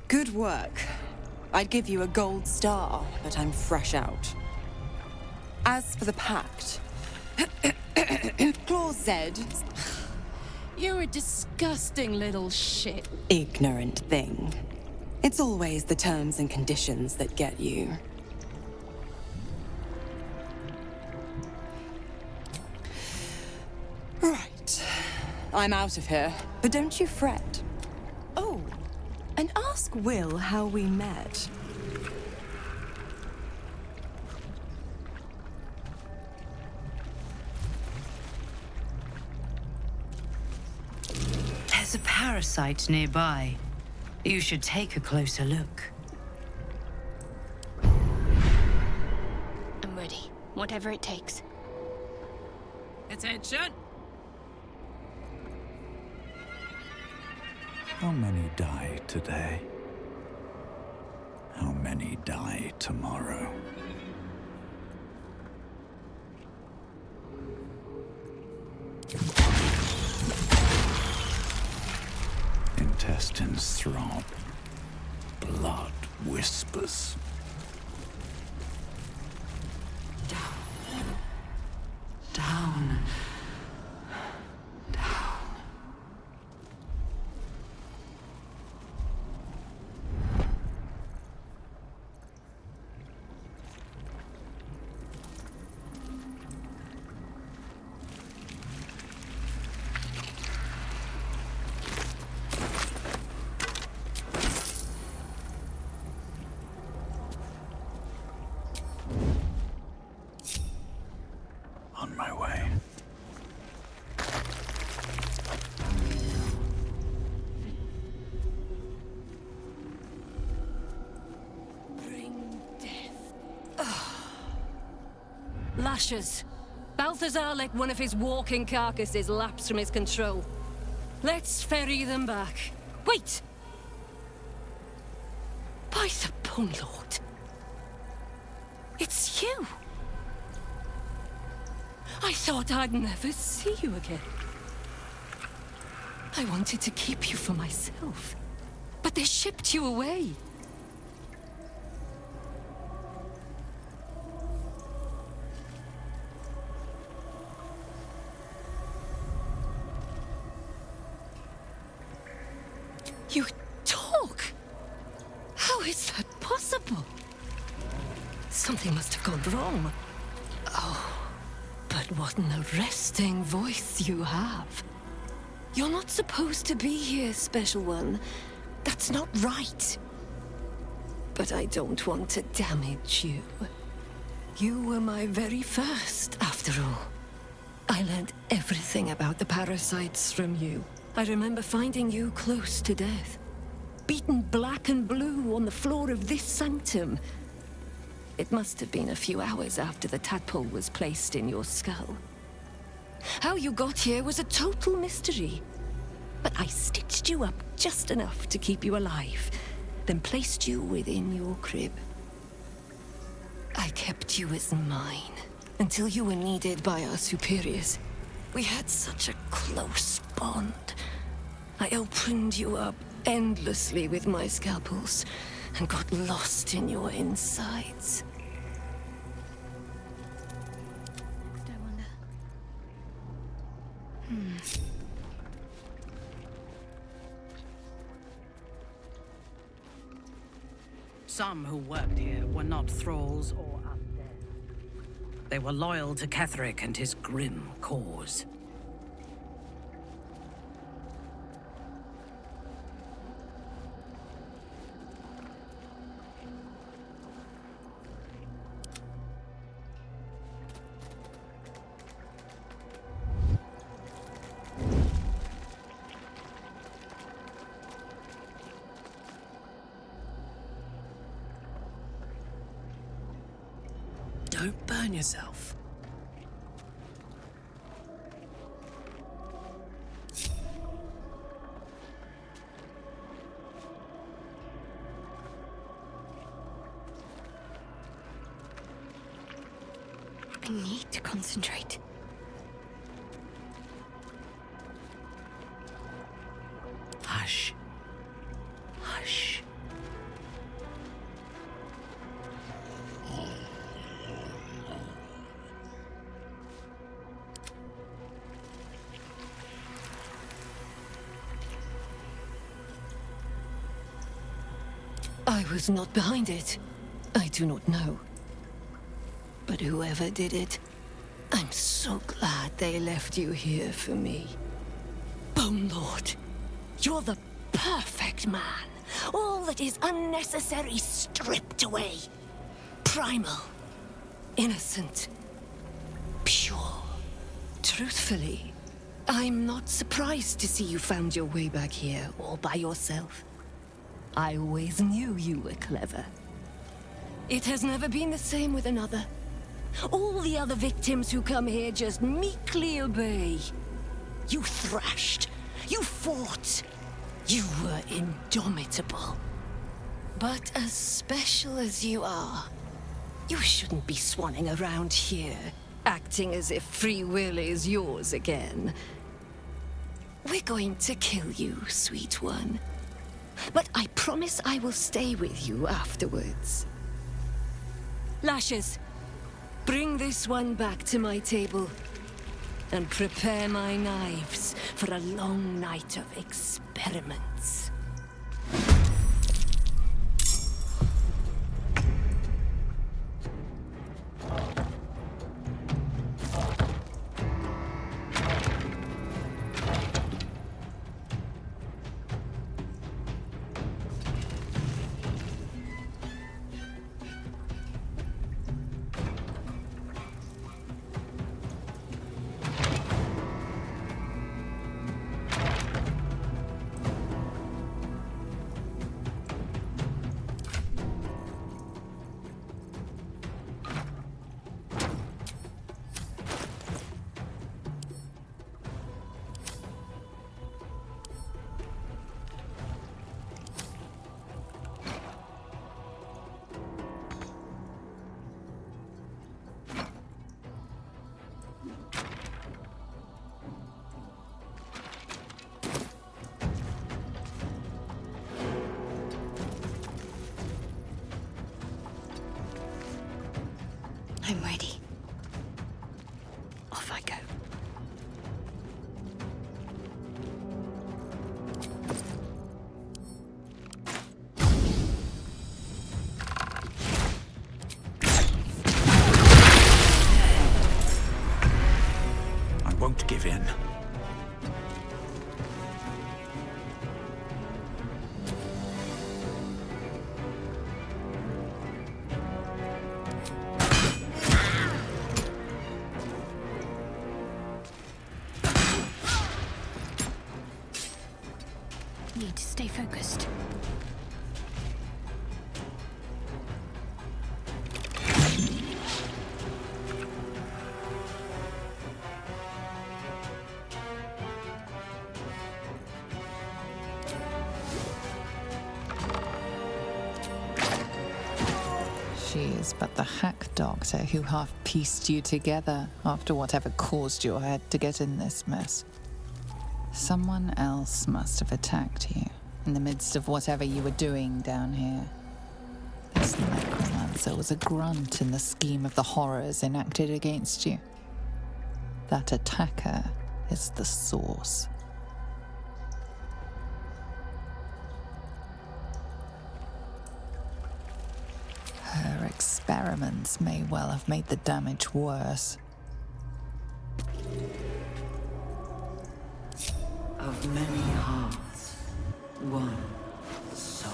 Good work. I'd give you a gold star, but I'm fresh out. As for the pact, Clause Z. You're a disgusting little shit. Ignorant thing. It's always the terms and conditions that get you. Right. I'm out of here, but don't you fret. Oh, and ask Will how we met. There's a parasite nearby. You should take a closer look. I'm ready. Whatever it takes. Attention! How many die today? How many die tomorrow? Intestines throb. Blood whispers. Down. On my way. Bring death. Lashes. Balthazar let one of his walking carcasses lapse from his control. Let's ferry them back. Wait! By the Bone Lord. It's you! I thought I'd never see you again. I wanted to keep you for myself, but they shipped you away. You talk? How is that possible? Something must have gone wrong. Oh. But what an arresting voice you have. You're not supposed to be here, Special One. That's not right. But I don't want to damage you. You were my very first, after all. I learned everything about the parasites from you. I remember finding you close to death. Beaten black and blue on the floor of this sanctum. It must have been a few hours after the tadpole was placed in your skull. How you got here was a total mystery. But I stitched you up just enough to keep you alive, then placed you within your crib. I kept you as mine, until you were needed by our superiors. We had such a close bond. I opened you up endlessly with my scalpels, and got lost in your insides. I wonder. Some who worked here were not thralls or undead. They were loyal to Ketheric and his grim cause. Don't burn yourself. I need to concentrate. Hush. Hush. I was not behind it. I do not know. But whoever did it, I'm so glad they left you here for me. Bone Lord, you're the perfect man. All that is unnecessary stripped away. Primal, innocent, pure. Truthfully, I'm not surprised to see you found your way back here all by yourself. I always knew you were clever. It has never been the same with another. All the other victims who come here just meekly obey. You thrashed. You fought. You were indomitable. But as special as you are, you shouldn't be swanning around here, acting as if free will is yours again. We're going to kill you, sweet one. But I promise I will stay with you afterwards. Lashes, bring this one back to my table. And prepare my knives for a long night of experiments. I'm ready. Off I go. I won't give in. Need to stay focused. She is but the hack doctor who half pieced you together after whatever caused your head to get in this mess. Someone else must have attacked you in the midst of whatever you were doing down here. This necromancer was a grunt in the scheme of the horrors enacted against you. That attacker is the source. Her experiments may well have made the damage worse. Of many hearts, one soul.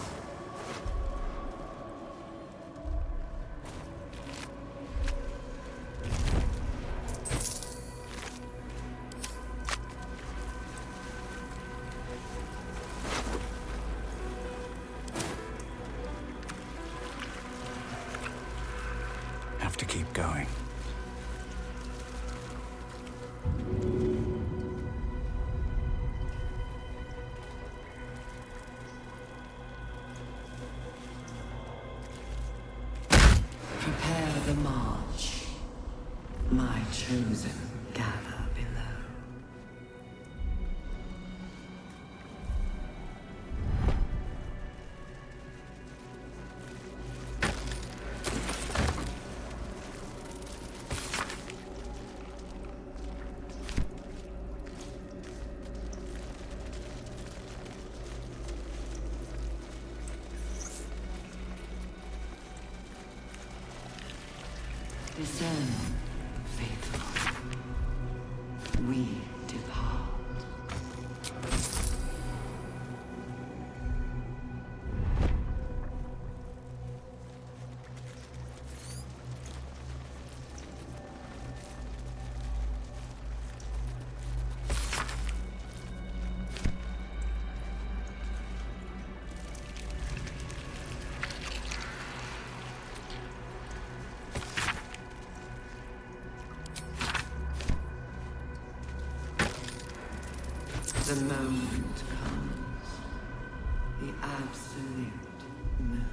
Have have to keep going. Prepare the march. My chosen gather below. Descend, faithful. We depart. The moment comes. The absolute moves.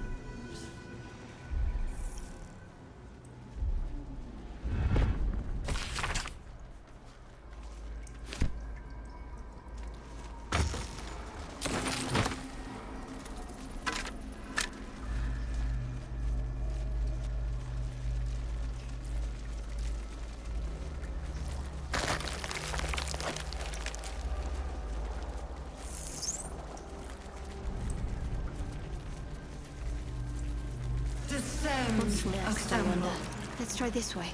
What's next, I wonder? Let's try this way.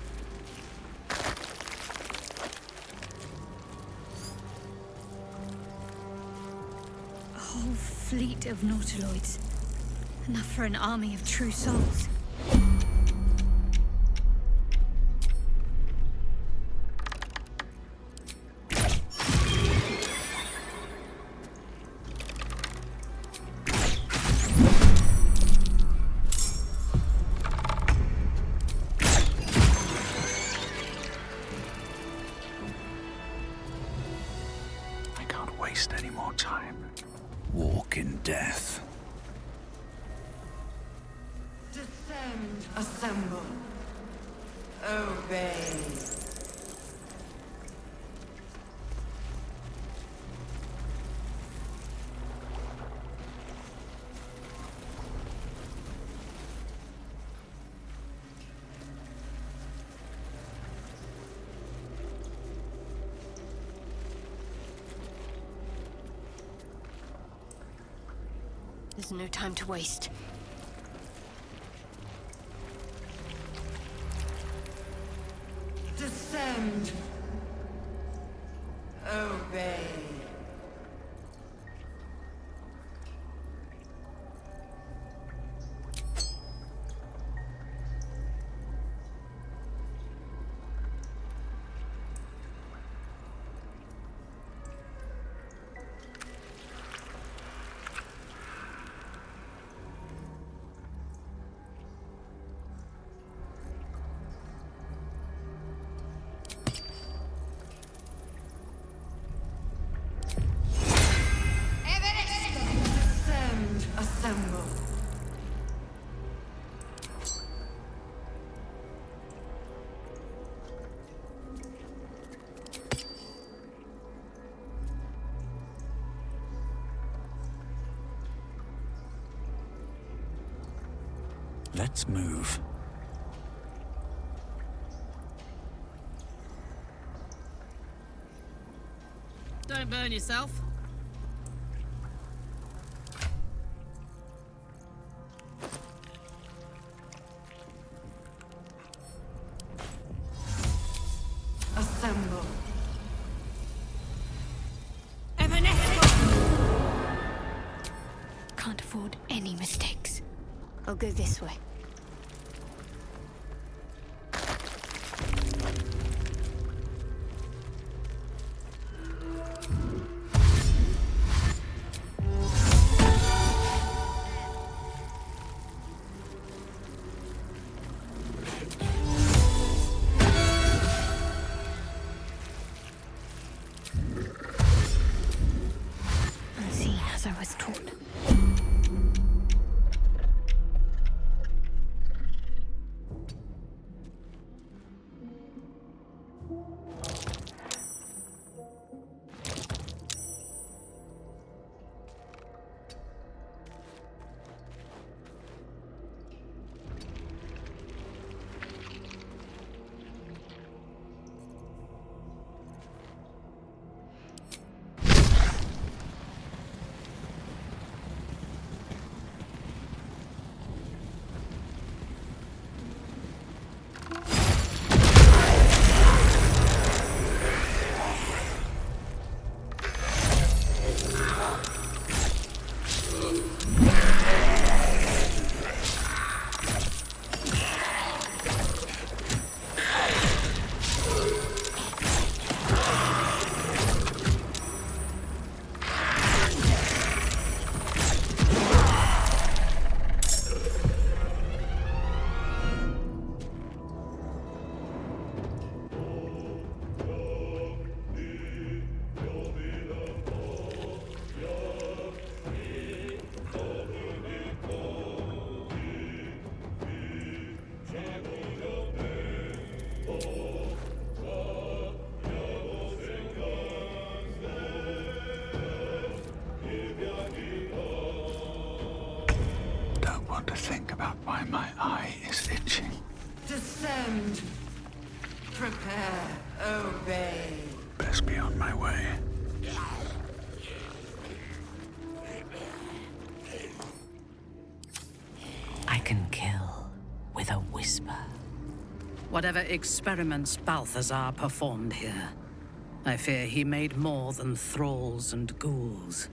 A whole fleet of nautiloids. Enough for an army of true souls. Waste any more time. Walk in death. Descend, assemble. Obey. There's no time to waste. Descend. Obey. Descend, assemble. Let's move. Don't burn yourself. Assemble. Can't afford any mistakes. I'll go this way. Prepare, obey. Best be on my way. I can kill with a whisper. Whatever experiments Balthazar performed here, I fear he made more than thralls and ghouls.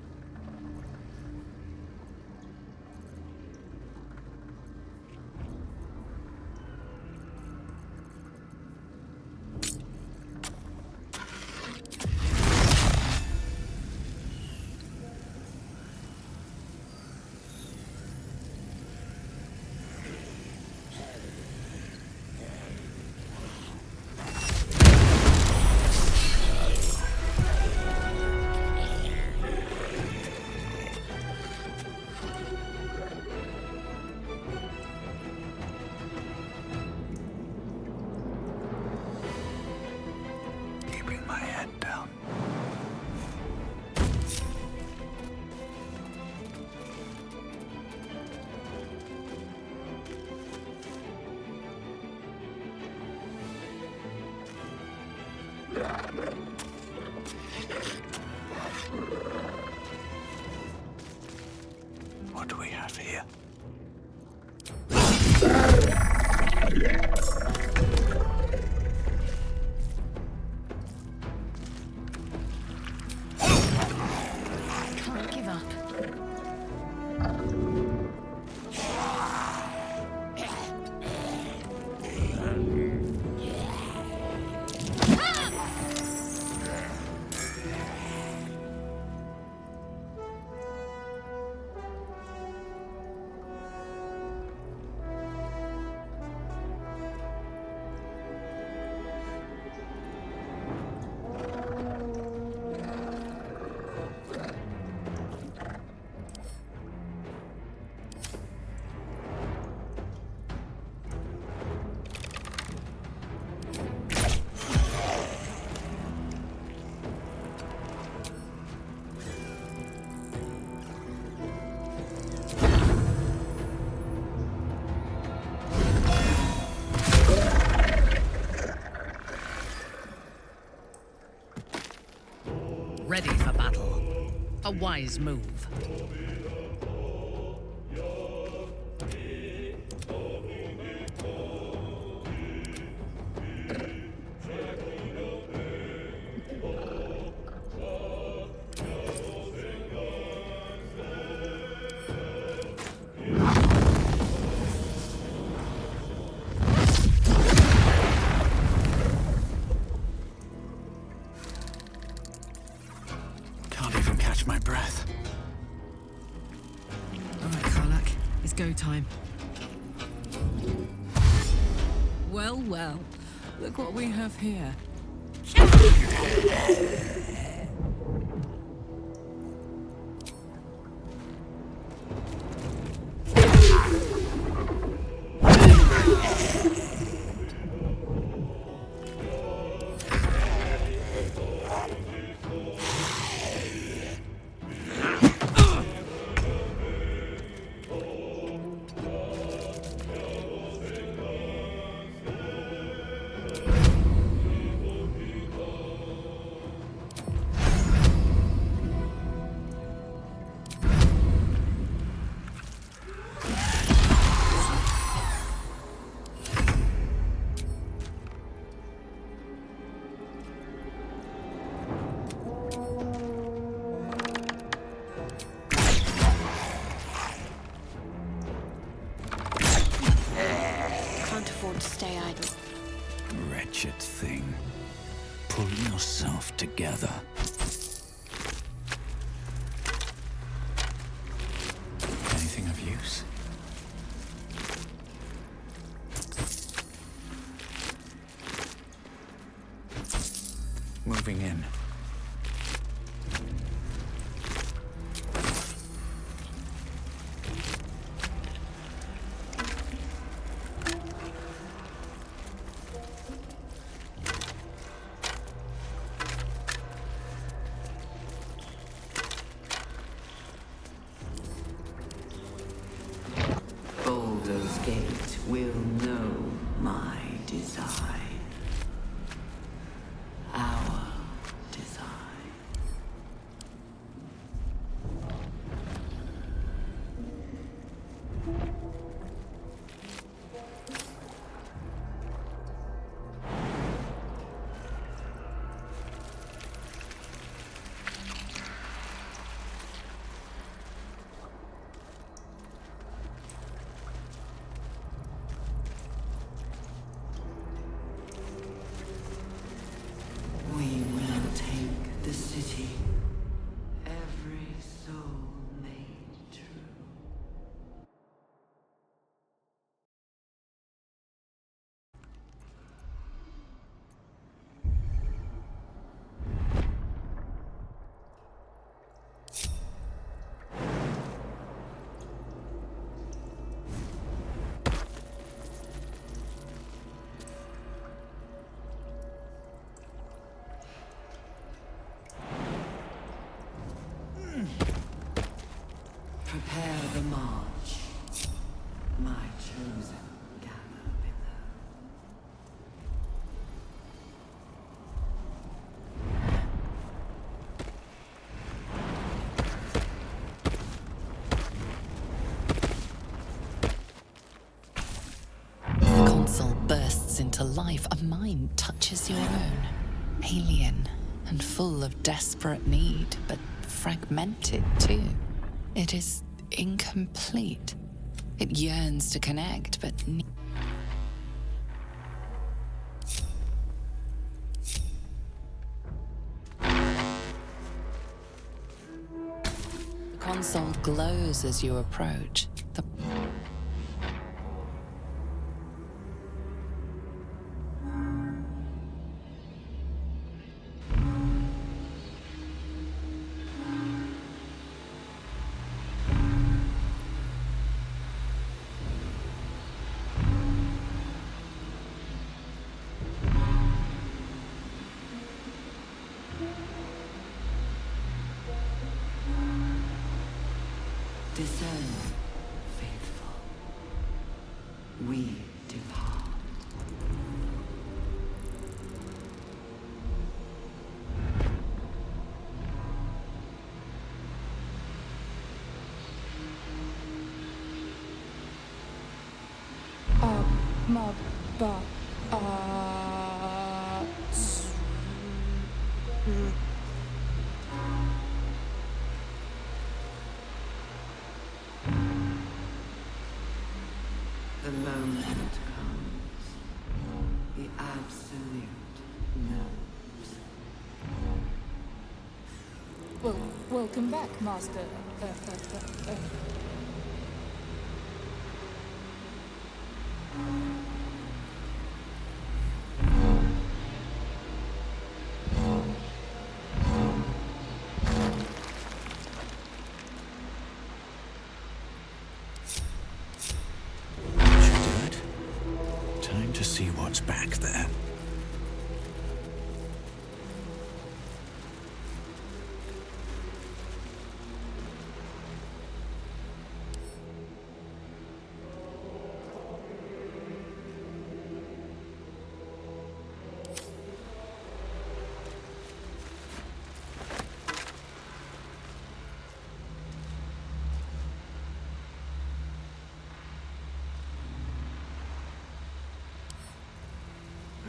Keeping my head down. What do we have here? Can't give up. Ready for battle. A wise move. Can't even catch my breath. All right, Karlak. It's go time. Well, well. Look what we have here. Can't afford to stay idle. Wretched thing. Pull yourself together. Anything of use? Moving in. Baldur's Gate will know my design. chosen gather below. The console bursts into life. A mind touches your own. Alien and full of desperate need, but fragmented too. It is incomplete. It yearns to connect, but the console glows as you approach. Discern, faithful. We depart. The moment comes. The absolute knows. Well, welcome back, Master. Time to see what's back there.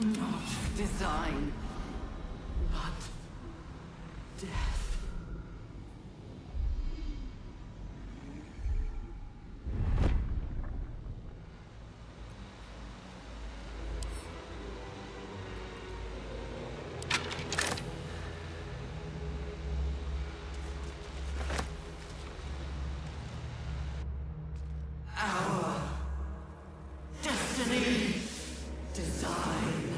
Not design, but death. Our destiny, design,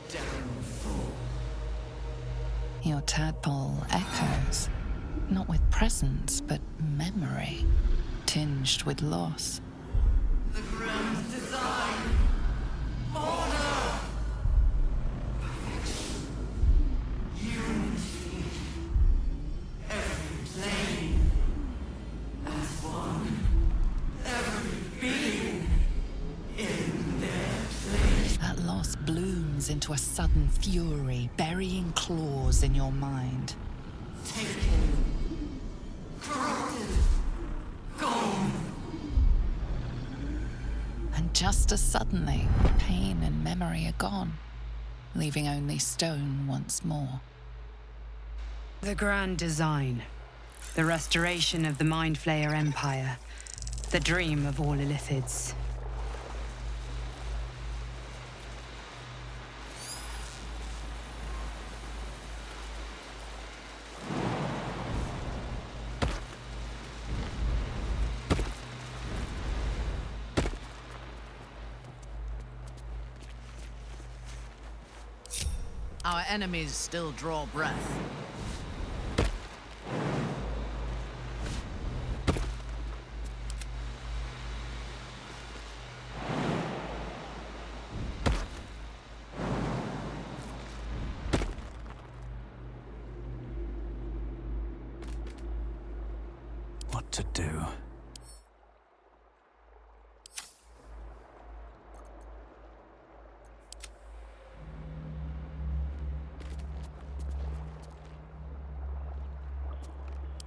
downfall. Your tadpole echoes, not with presence, but memory, tinged with loss. The grand design, order, perfection, unity, every plane as one, every being in their place. That loss blooms into a sudden fury, burying claws in your mind. Taken, corrupted, gone. And just as suddenly, pain and memory are gone, leaving only stone once more. The grand design. The restoration of the Mind Flayer Empire. The dream of all Illithids. Our enemies still draw breath. What to do?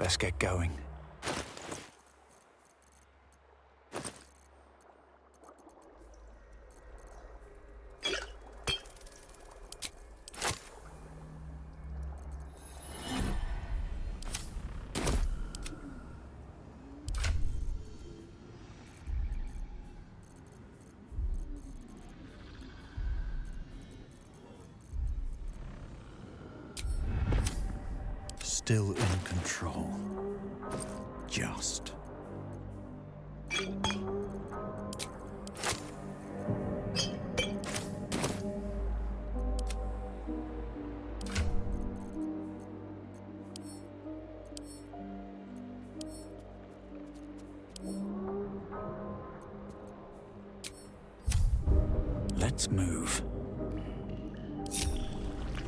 Best get going. Still in control. Just. Let's move.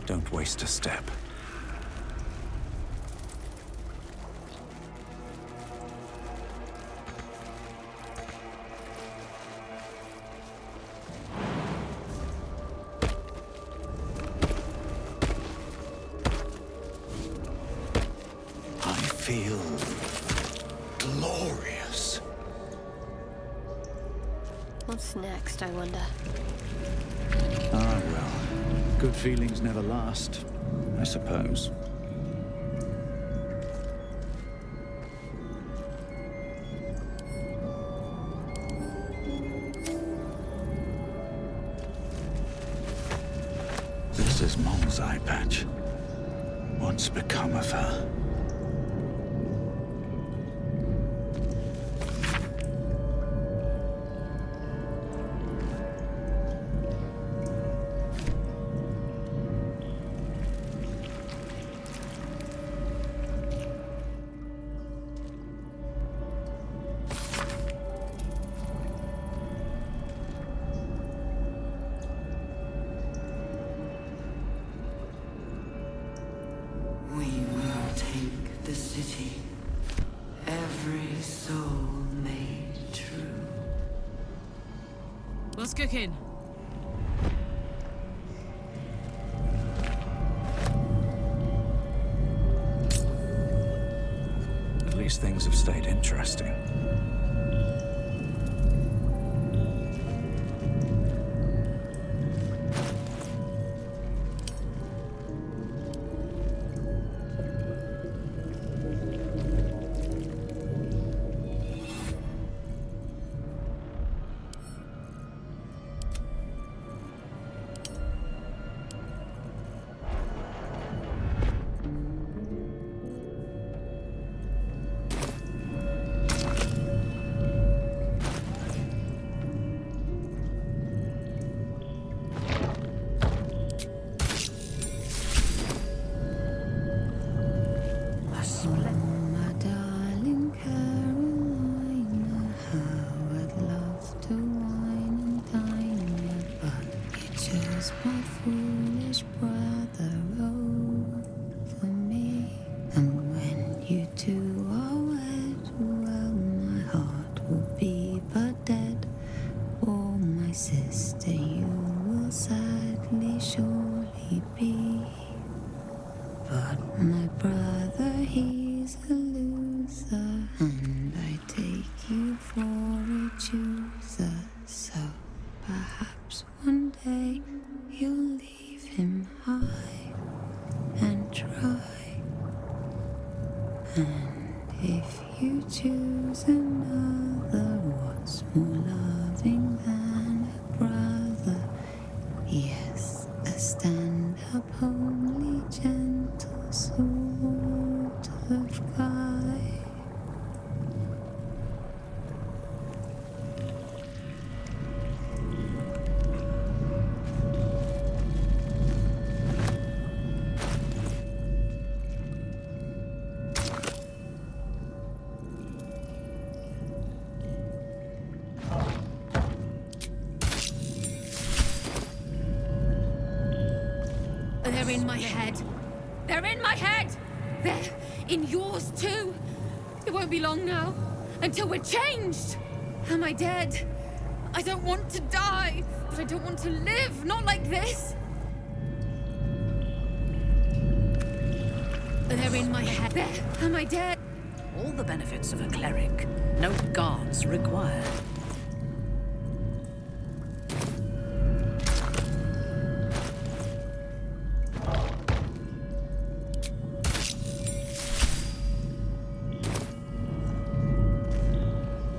Don't waste a step. Feel glorious. What's next, I wonder? Ah, well. Good feelings never last, I suppose. This is Mom's eye patch. What's become of her? What's cooking? At least things have stayed interesting. They're in my head. They're in my head! They're in yours too. It won't be long now until we're changed. Am I dead? I don't want to die, but I don't want to live. Not like this. They're in my head. Am I dead? All the benefits of a cleric. No guards required.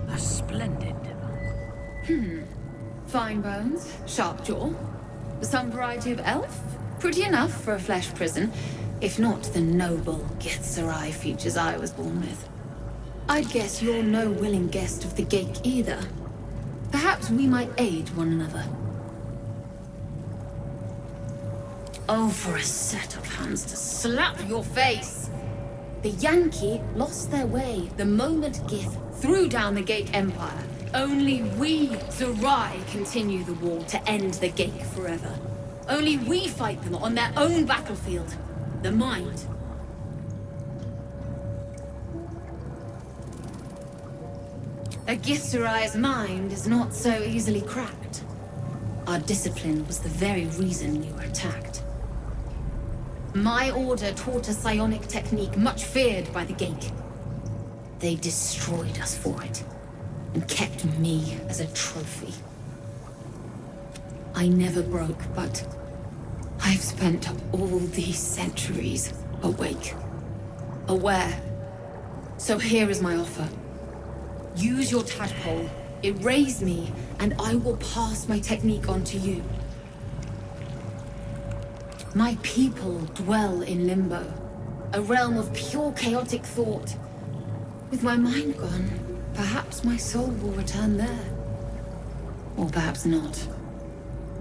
A splendid device. Fine bones, sharp jaw. Some variety of elf? Pretty enough for a flesh prison, if not the noble Githzerai features I was born with. I'd guess you're no willing guest of the Gate either. Perhaps we might aid one another. Oh, for a set of hands to slap your face! The Yankee lost their way the moment Gith threw down the Gate Empire. Only we, Zerai, continue the war to end the Gate forever. Only we fight them on their own battlefield. The mind. A Githzerai's mind is not so easily cracked. Our discipline was the very reason we were attacked. My order taught a psionic technique much feared by the Gate. They destroyed us for it, and kept me as a trophy. I never broke, but I've spent all these centuries awake, aware. So here is my offer. Use your tadpole, erase me, and I will pass my technique on to you. My people dwell in limbo, a realm of pure chaotic thought. With my mind gone, perhaps my soul will return there. Or perhaps not.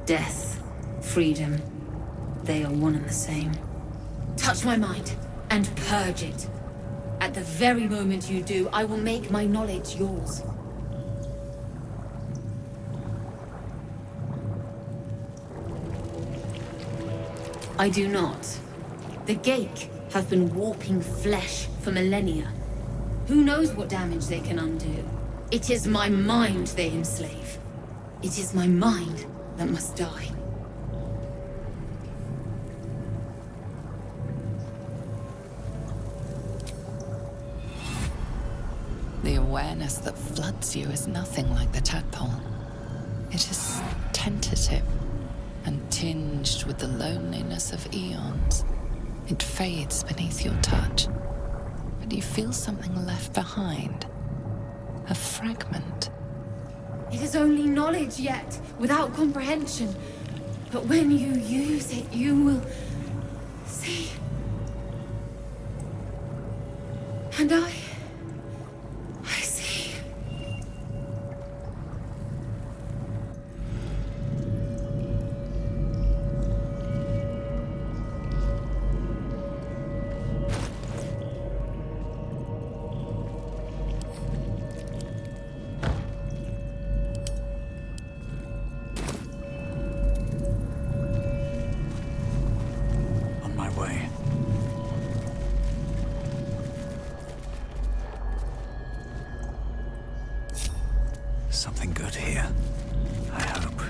Death, freedom, they are one and the same. Touch my mind, and purge it. At the very moment you do, I will make my knowledge yours. I do not. The Gate have been warping flesh for millennia. Who knows what damage they can undo? It is my mind they enslave. It is my mind that must die. The awareness that floods you is nothing like the tadpole. It is tentative and tinged with the loneliness of eons. It fades beneath your touch, but you feel something left behind. A fragment. It is only knowledge yet, without comprehension. But when you use it, you will see. And I see. On my way. Something good here, I hope.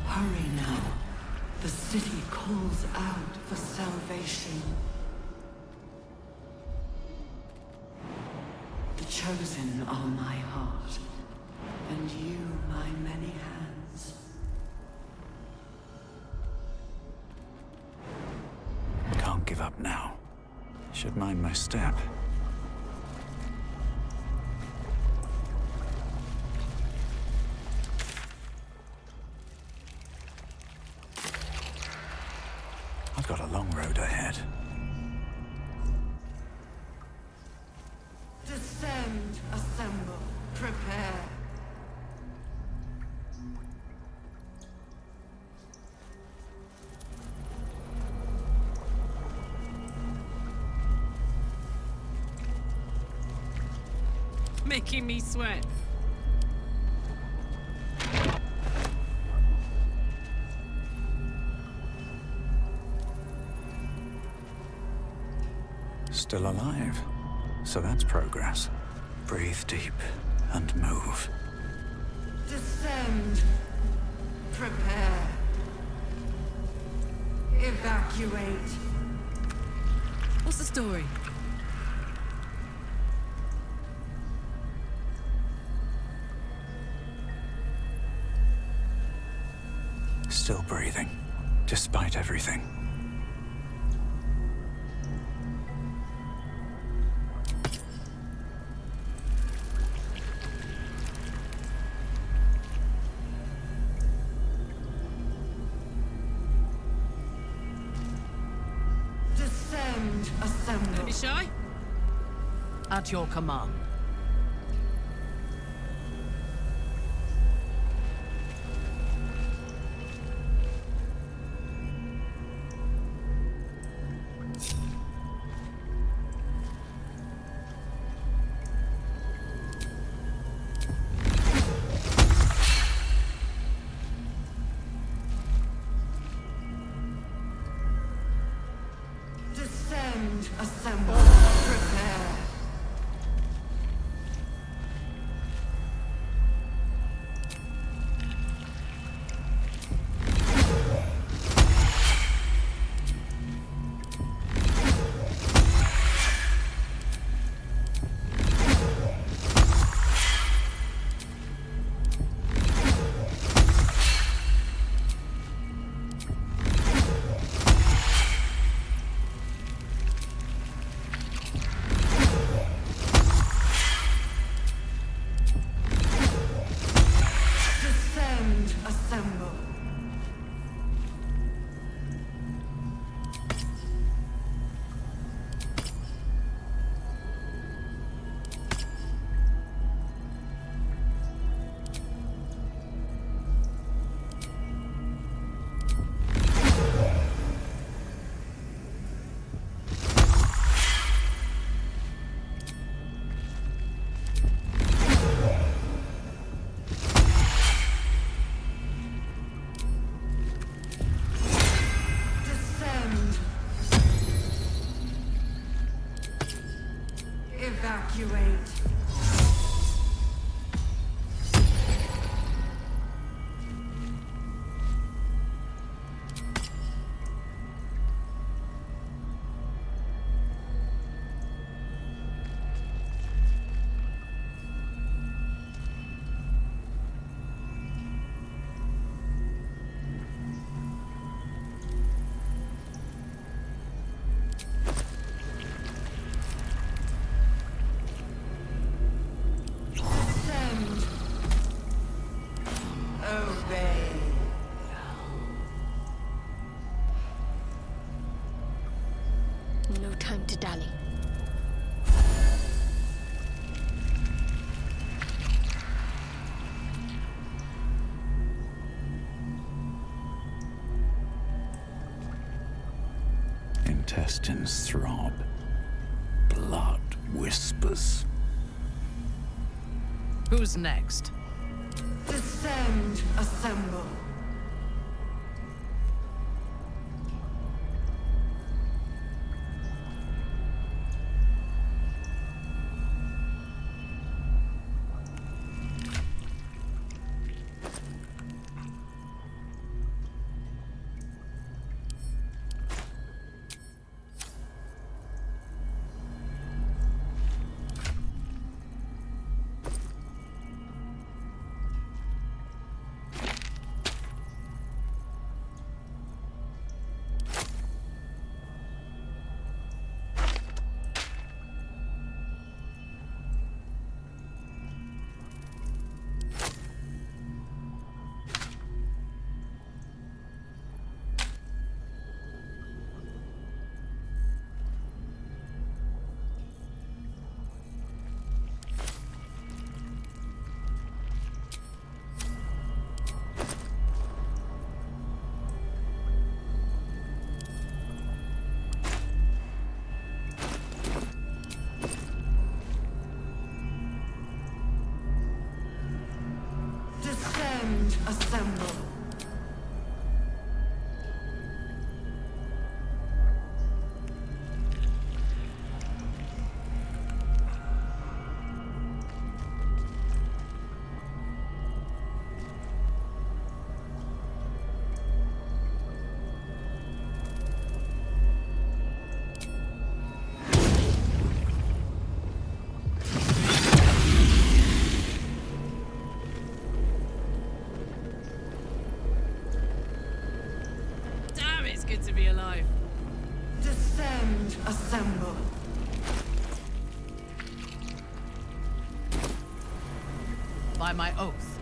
Hurry now. The city calls out for salvation. The chosen are my heart, and you my many hands. Can't give up now. Should mind my step. I've got a long road ahead. Descend, assemble, prepare. Making me sweat. Still alive. So that's progress. Breathe deep and move. Descend. Prepare. Evacuate. What's the story? Still breathing, despite everything. Descend. Assemble. Don't be shy. At your command. Descend. Assemble. Prepare. Descend. Assemble. Descend. Evacuate. Descend. Obey. No time to dally. Intestines throb. Blood whispers. Who's next? Descend. Assemble. Descend. Assemble. assemble. By my oath.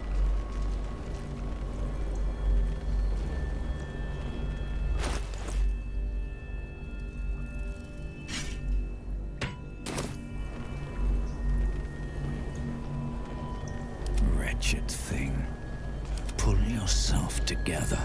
Wretched thing. Pull yourself together.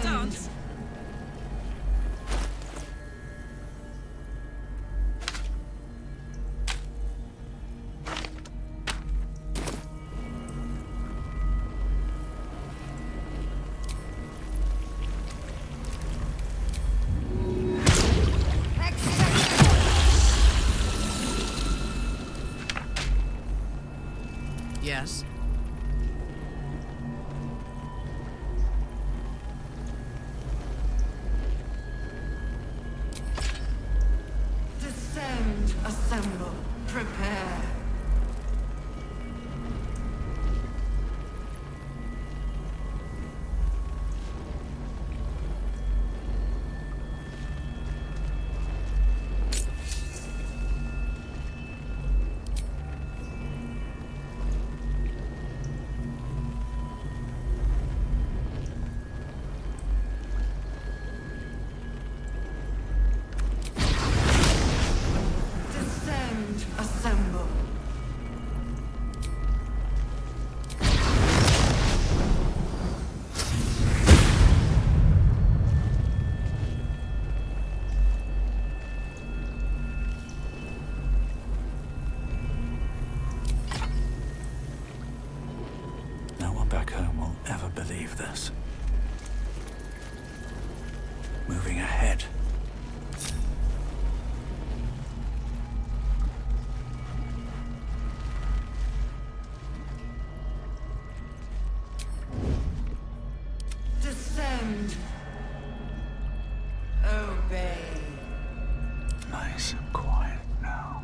Dance. Yes. Descend, assemble, prepare. Descend, assemble. No one back home will ever believe this. Moving ahead. Descend. Obey. Nice and quiet now.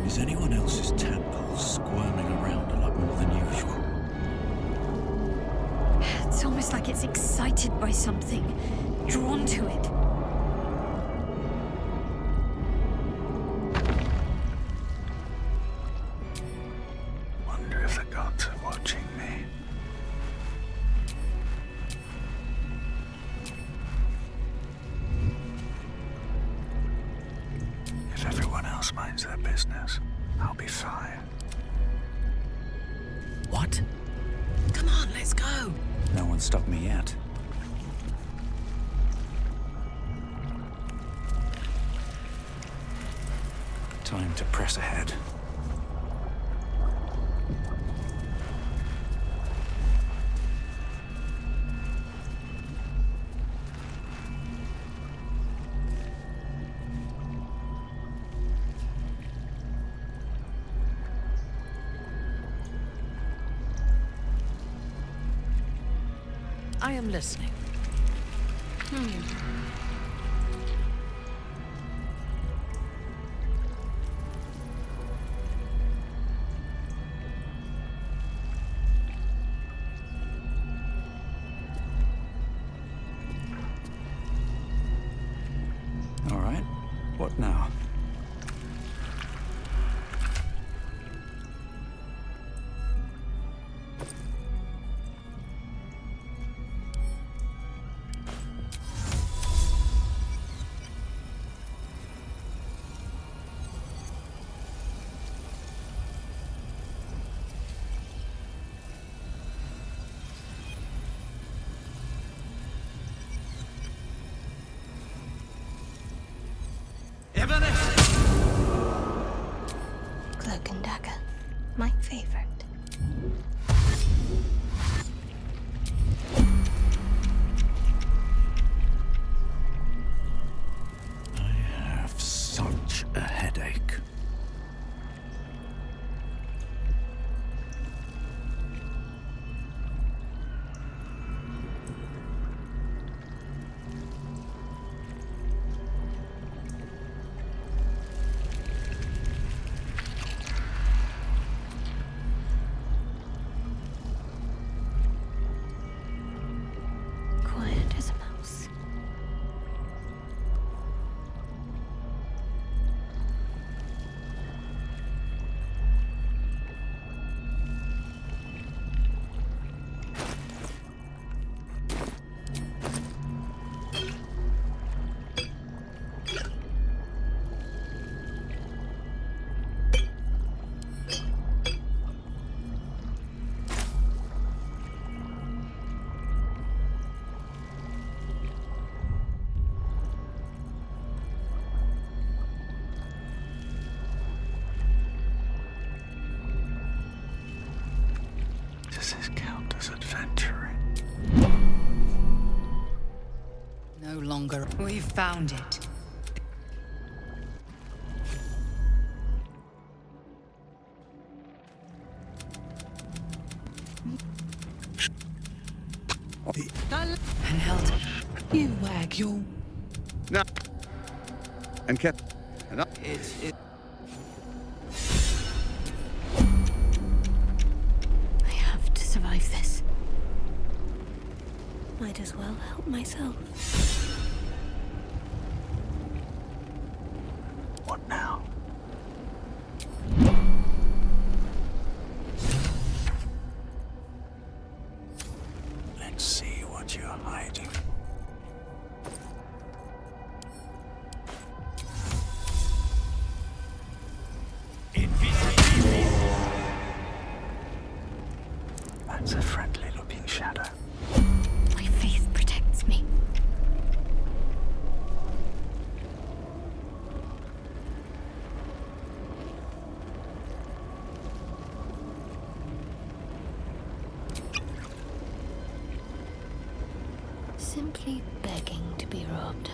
Is anyone else's tadpole squirming around a lot more than usual? It's almost like it's excited by something, drawn to it. Wonder if the gods are watching me. If everyone else minds their business, I'll be fine. What? Come on, let's go. No one stopped me yet. Time to press ahead. I am listening. All right. What now? Cloak and dagger. My favorite. I have such a headache. Quiet as a mouse. Does this count as adventuring? No longer. We've found it. And held. You wag your. No. And kept. And up. I have to survive this. Might as well help myself. What now? Let's see what you're hiding. That's a friendly-looking shadow. My faith protects me. Simply begging to be robbed.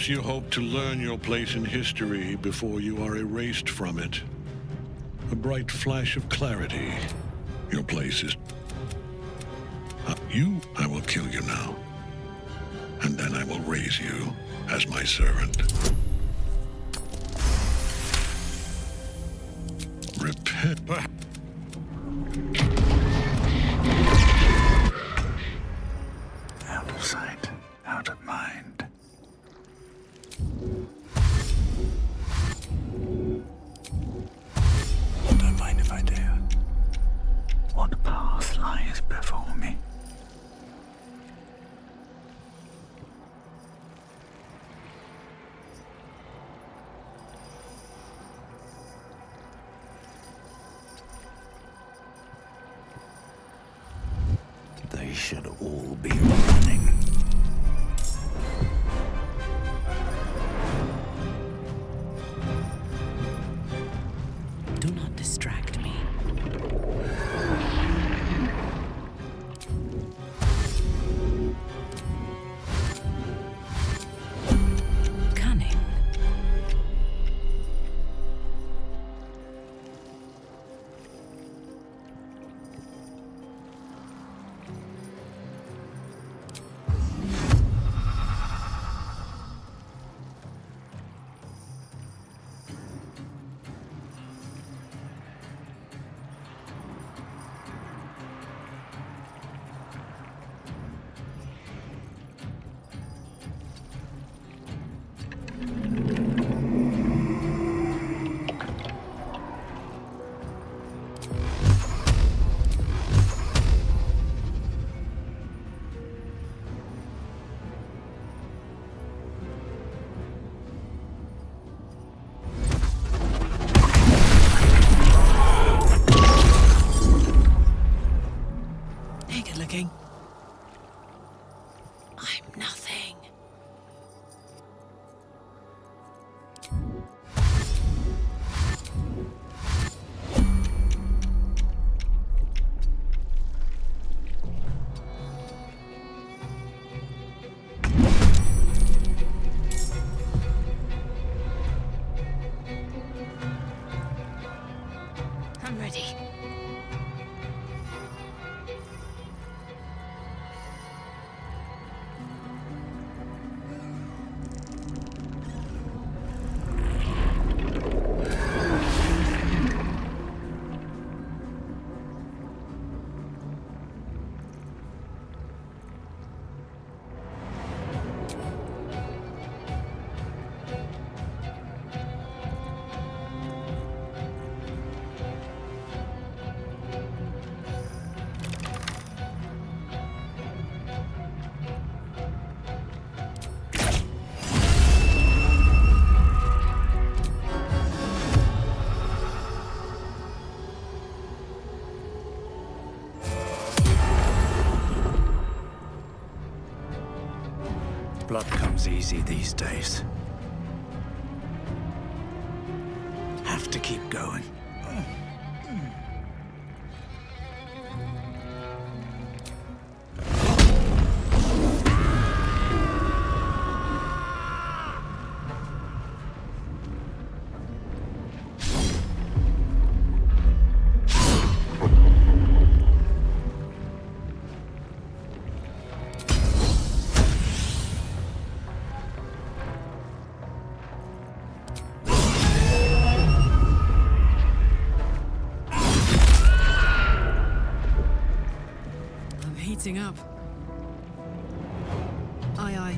you hope to learn your place in history before you are erased from it. A bright flash of clarity. Your place is... I will kill you now. And then I will raise you as my servant. Repent. Out of sight, out of mind. Don't mind if I do. What path lies before me? They should all be running. Do not distract me. Cunning. Looking. I'm nothing. I'm ready. Blood comes easy these days. Have to keep going. Heating up. Aye, aye.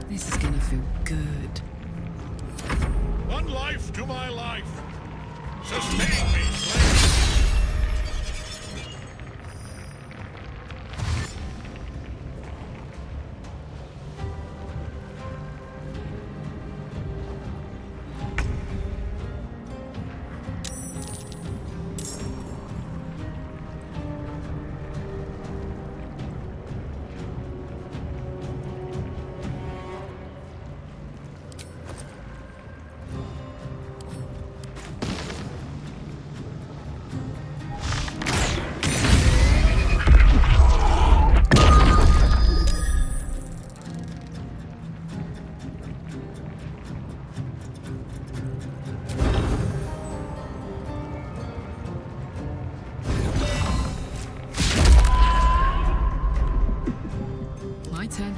This is gonna feel good. One life to my life. Sustain me, slave. My turn.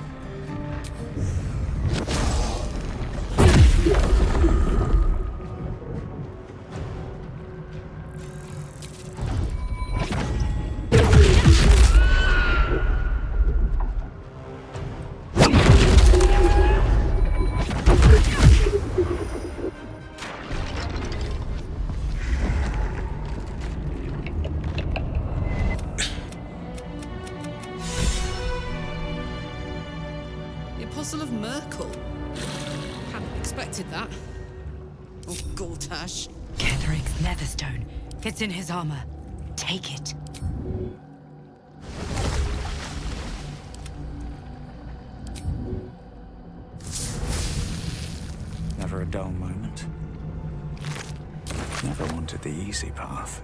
The Apostle of Merkel. Hadn't expected that. Oh, Gortash. Ketheric's netherstone. It's in his armor. Take it. Never a dull moment. Never wanted the easy path.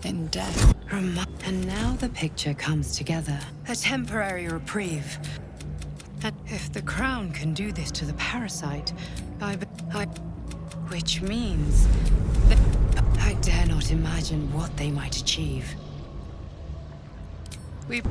In death. And now the picture comes together. A temporary reprieve. And if the crown can do this to the parasite, which means that I dare not imagine what they might achieve. We...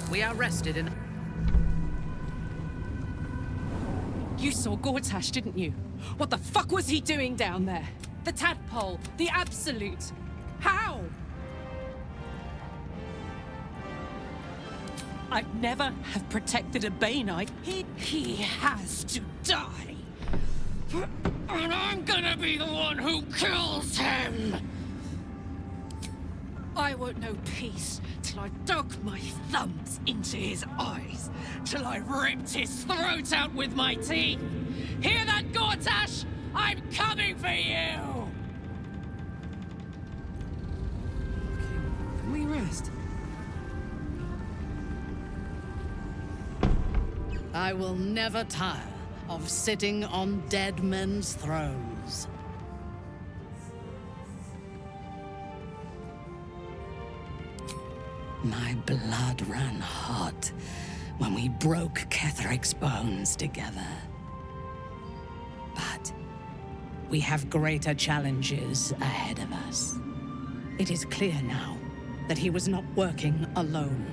We are rested in... You saw Gortash, didn't you? What the fuck was he doing down there? The tadpole, the absolute. How? I'd never have protected a Banite. He has to die. And I'm gonna be the one who kills him! I won't know peace till I dug my thumbs into his eyes, till I ripped his throat out with my teeth. Hear that, Gortash? I'm coming for you! Can we rest? I will never tire of sitting on dead men's thrones. My blood ran hot when we broke Ketheric's bones together. But We have greater challenges ahead of us. It is clear now that he was not working alone.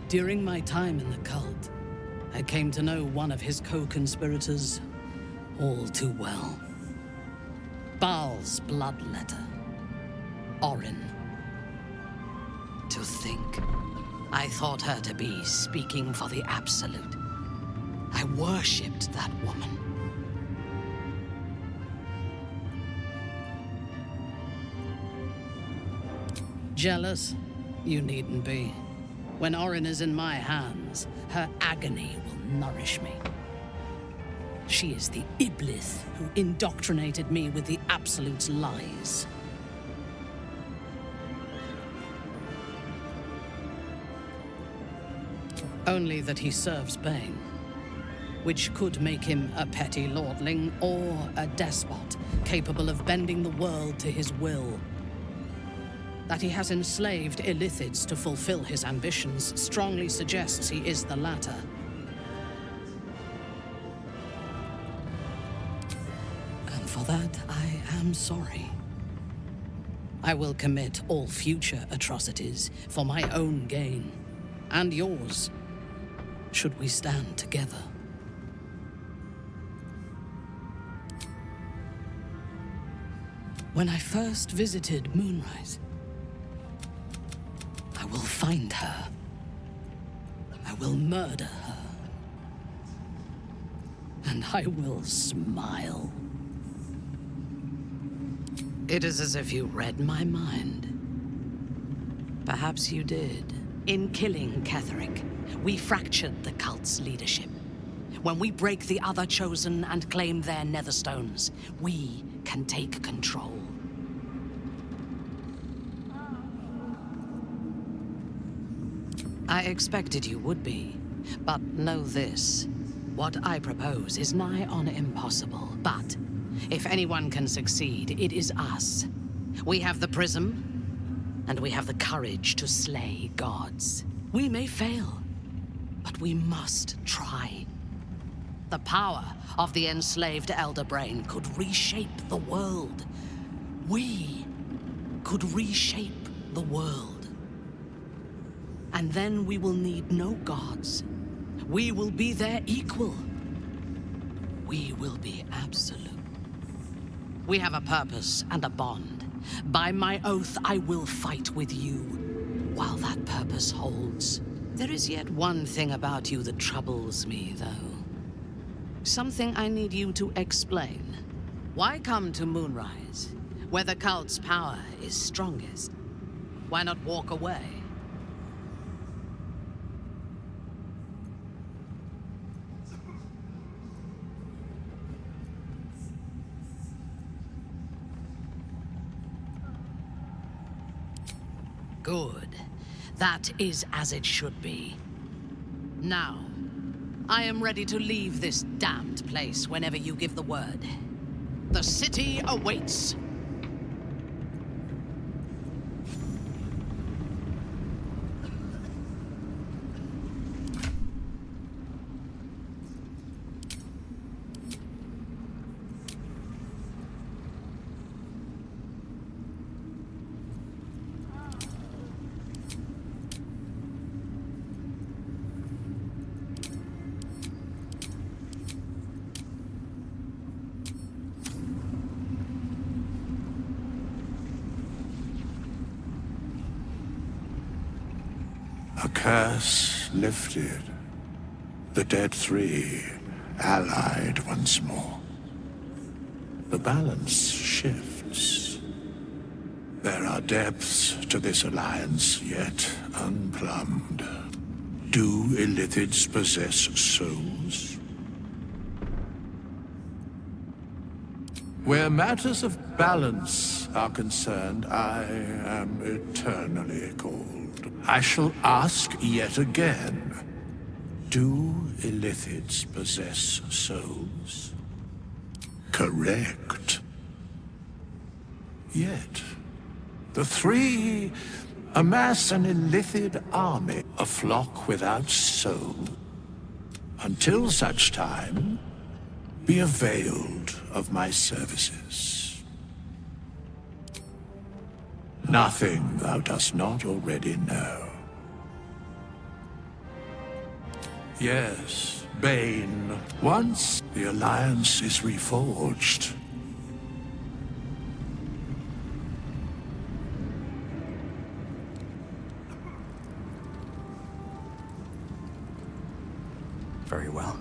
During my time in the cult, I came to know one of his co-conspirators all too well. Baal's bloodletter, Orin. To think, I thought her to be speaking for the Absolute. I worshipped that woman. Jealous? You needn't be. When Orin is in my hands, her agony will nourish me. She is the Iblis who indoctrinated me with the Absolute's lies. Only that he serves Bane, which could make him a petty lordling or a despot capable of bending the world to his will. That he has enslaved Illithids to fulfill his ambitions strongly suggests he is the latter. And for that, I am sorry. I will commit all future atrocities for my own gain, and yours, should we stand together. When I first visited Moonrise, I will find her. I will murder her. And I will smile. It is as if you read my mind. Perhaps you did. In killing Ketheric, we fractured the cult's leadership. When we break the other Chosen and claim their Netherstones, we can take control. I expected you would be, but know this. What I propose is nigh on impossible, but if anyone can succeed, it is us. We have the prism, and we have the courage to slay gods. We may fail, but we must try. The power of the enslaved Elder Brain could reshape the world. We could reshape the world. And then we will need no gods. We will be their equal. We will be absolute. We have a purpose and a bond. By my oath, I will fight with you while that purpose holds. There is yet one thing about you that troubles me, though. Something I need you to explain. Why come to Moonrise, where the cult's power is strongest? Why not walk away? Good. That is as it should be. Now, I am ready to leave this damned place whenever you give the word. The city awaits. A curse lifted. The dead three allied once more. The balance shifts. There are depths to this alliance yet unplumbed. Do Illithids possess souls? Where matters of balance are concerned, I am eternally cold. I shall ask yet again. Do Illithids possess souls? Correct. Yet, the three amass an Illithid army, a flock without soul. Until such time, be availed of my services. Nothing thou dost not already know. Yes, Bane. Once the Alliance is reforged, very well.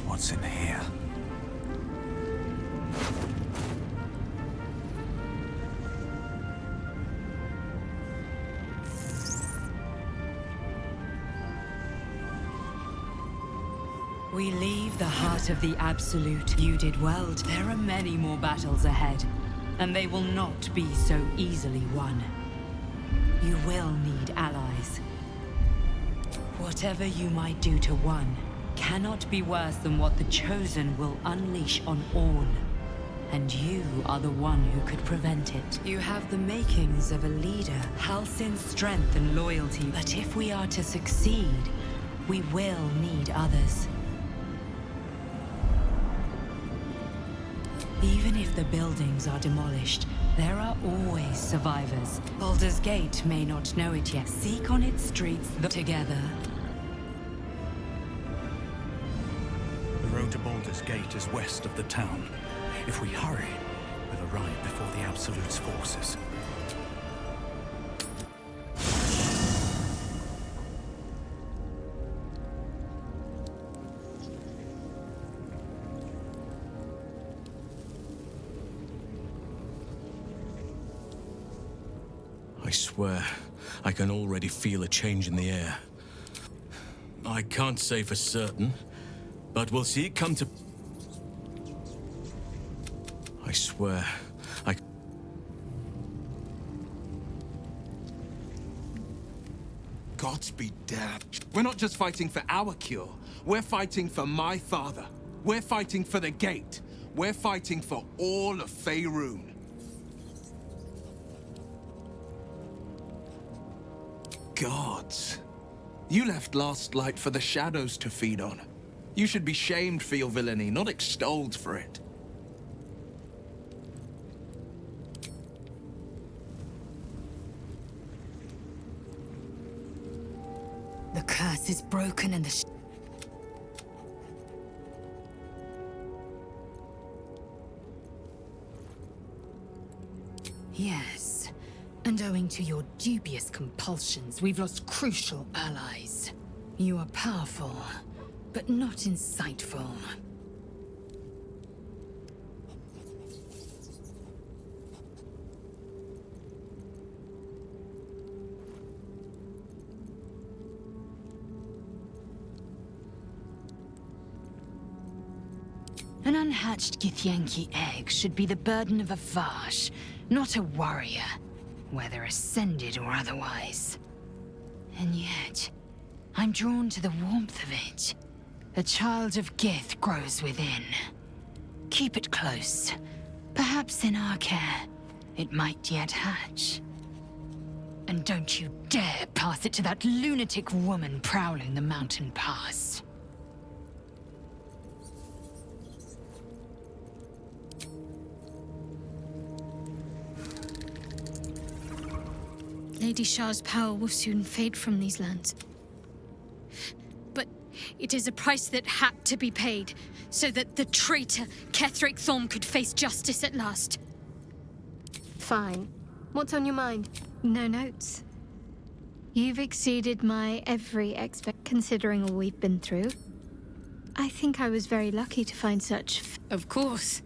What's in here? We leave the heart of the Absolute. You did well. There are many more battles ahead, and they will not be so easily won. You will need allies. Whatever you might do to one cannot be worse than what the Chosen will unleash on all. And you are the one who could prevent it. You have the makings of a leader, Halsin's strength and loyalty. But if we are to succeed, we will need others. Even if the buildings are demolished, there are always survivors. Baldur's Gate may not know it yet. Seek on its streets together. The road to Baldur's Gate is west of the town. If we hurry, we'll arrive before the Absolute's forces. I swear, I can already feel a change in the air. I can't say for certain, but we'll see it come to... I swear, Gods be damned. We're not just fighting for our cure. We're fighting for my father. We're fighting for the Gate. We're fighting for all of Faerun. Gods. You left Last Light for the Shadows to feed on. You should be shamed for your villainy, not extolled for it. The curse is broken and the... Yes, and owing to your dubious compulsions, we've lost crucial allies. You are powerful, but not insightful. An unhatched Githyanki egg should be the burden of a Vash, not a warrior, whether ascended or otherwise. And yet, I'm drawn to the warmth of it. A child of Gith grows within. Keep it close. Perhaps in our care, it might yet hatch. And don't you dare pass it to that lunatic woman prowling the mountain pass. Lady Shah's power will soon fade from these lands. But it is a price that had to be paid, so that the traitor Ketheric Thorm could face justice at last. Fine. What's on your mind? No notes. You've exceeded my every expect, considering all we've been through. I think I was very lucky to find such... Of course.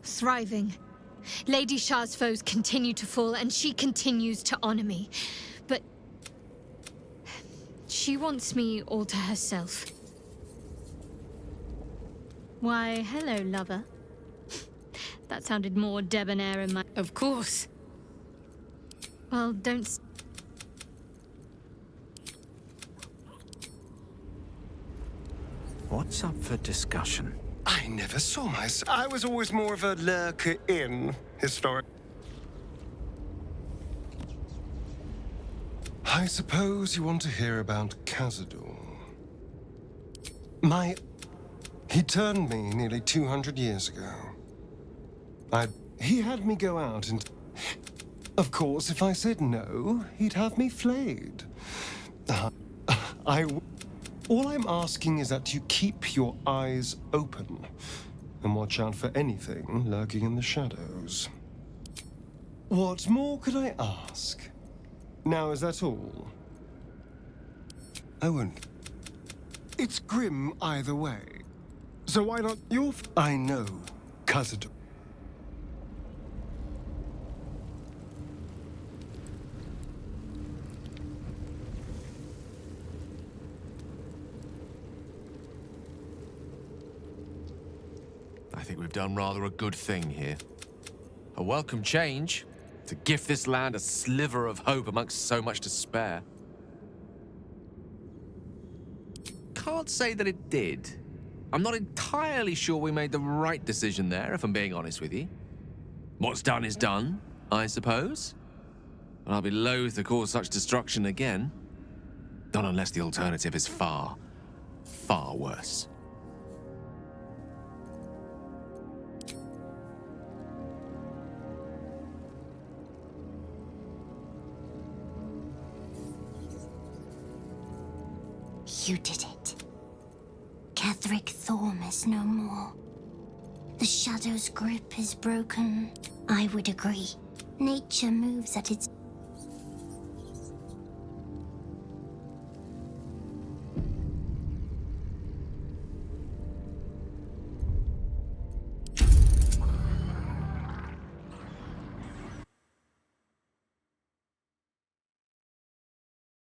Thriving. Lady Shah's foes continue to fall, and she continues to honor me. But... she wants me all to herself. Why, hello, lover. That sounded more debonair in my... Of course. Well, don't... What's up for discussion? I never saw myself. I was always more of a lurker in historic. I suppose you want to hear about Khazad-dûr. He turned me nearly 200 years ago. He had me go out and... Of course, if I said no, he'd have me flayed. All I'm asking is that you keep your eyes open and watch out for anything lurking in the shadows. What more could I ask? Now, is that all? I won't. It's grim either way. So why not I know, Khazad-dûr. I think we've done rather a good thing here. A welcome change to gift this land a sliver of hope amongst so much despair. Can't say that it did. I'm not entirely sure we made the right decision there, if I'm being honest with you. What's done is done, I suppose. And I'll be loath to cause such destruction again. Not unless the alternative is far, far worse. You did it. Catherick Thorm is no more. The Shadow's grip is broken. I would agree. Nature moves at its...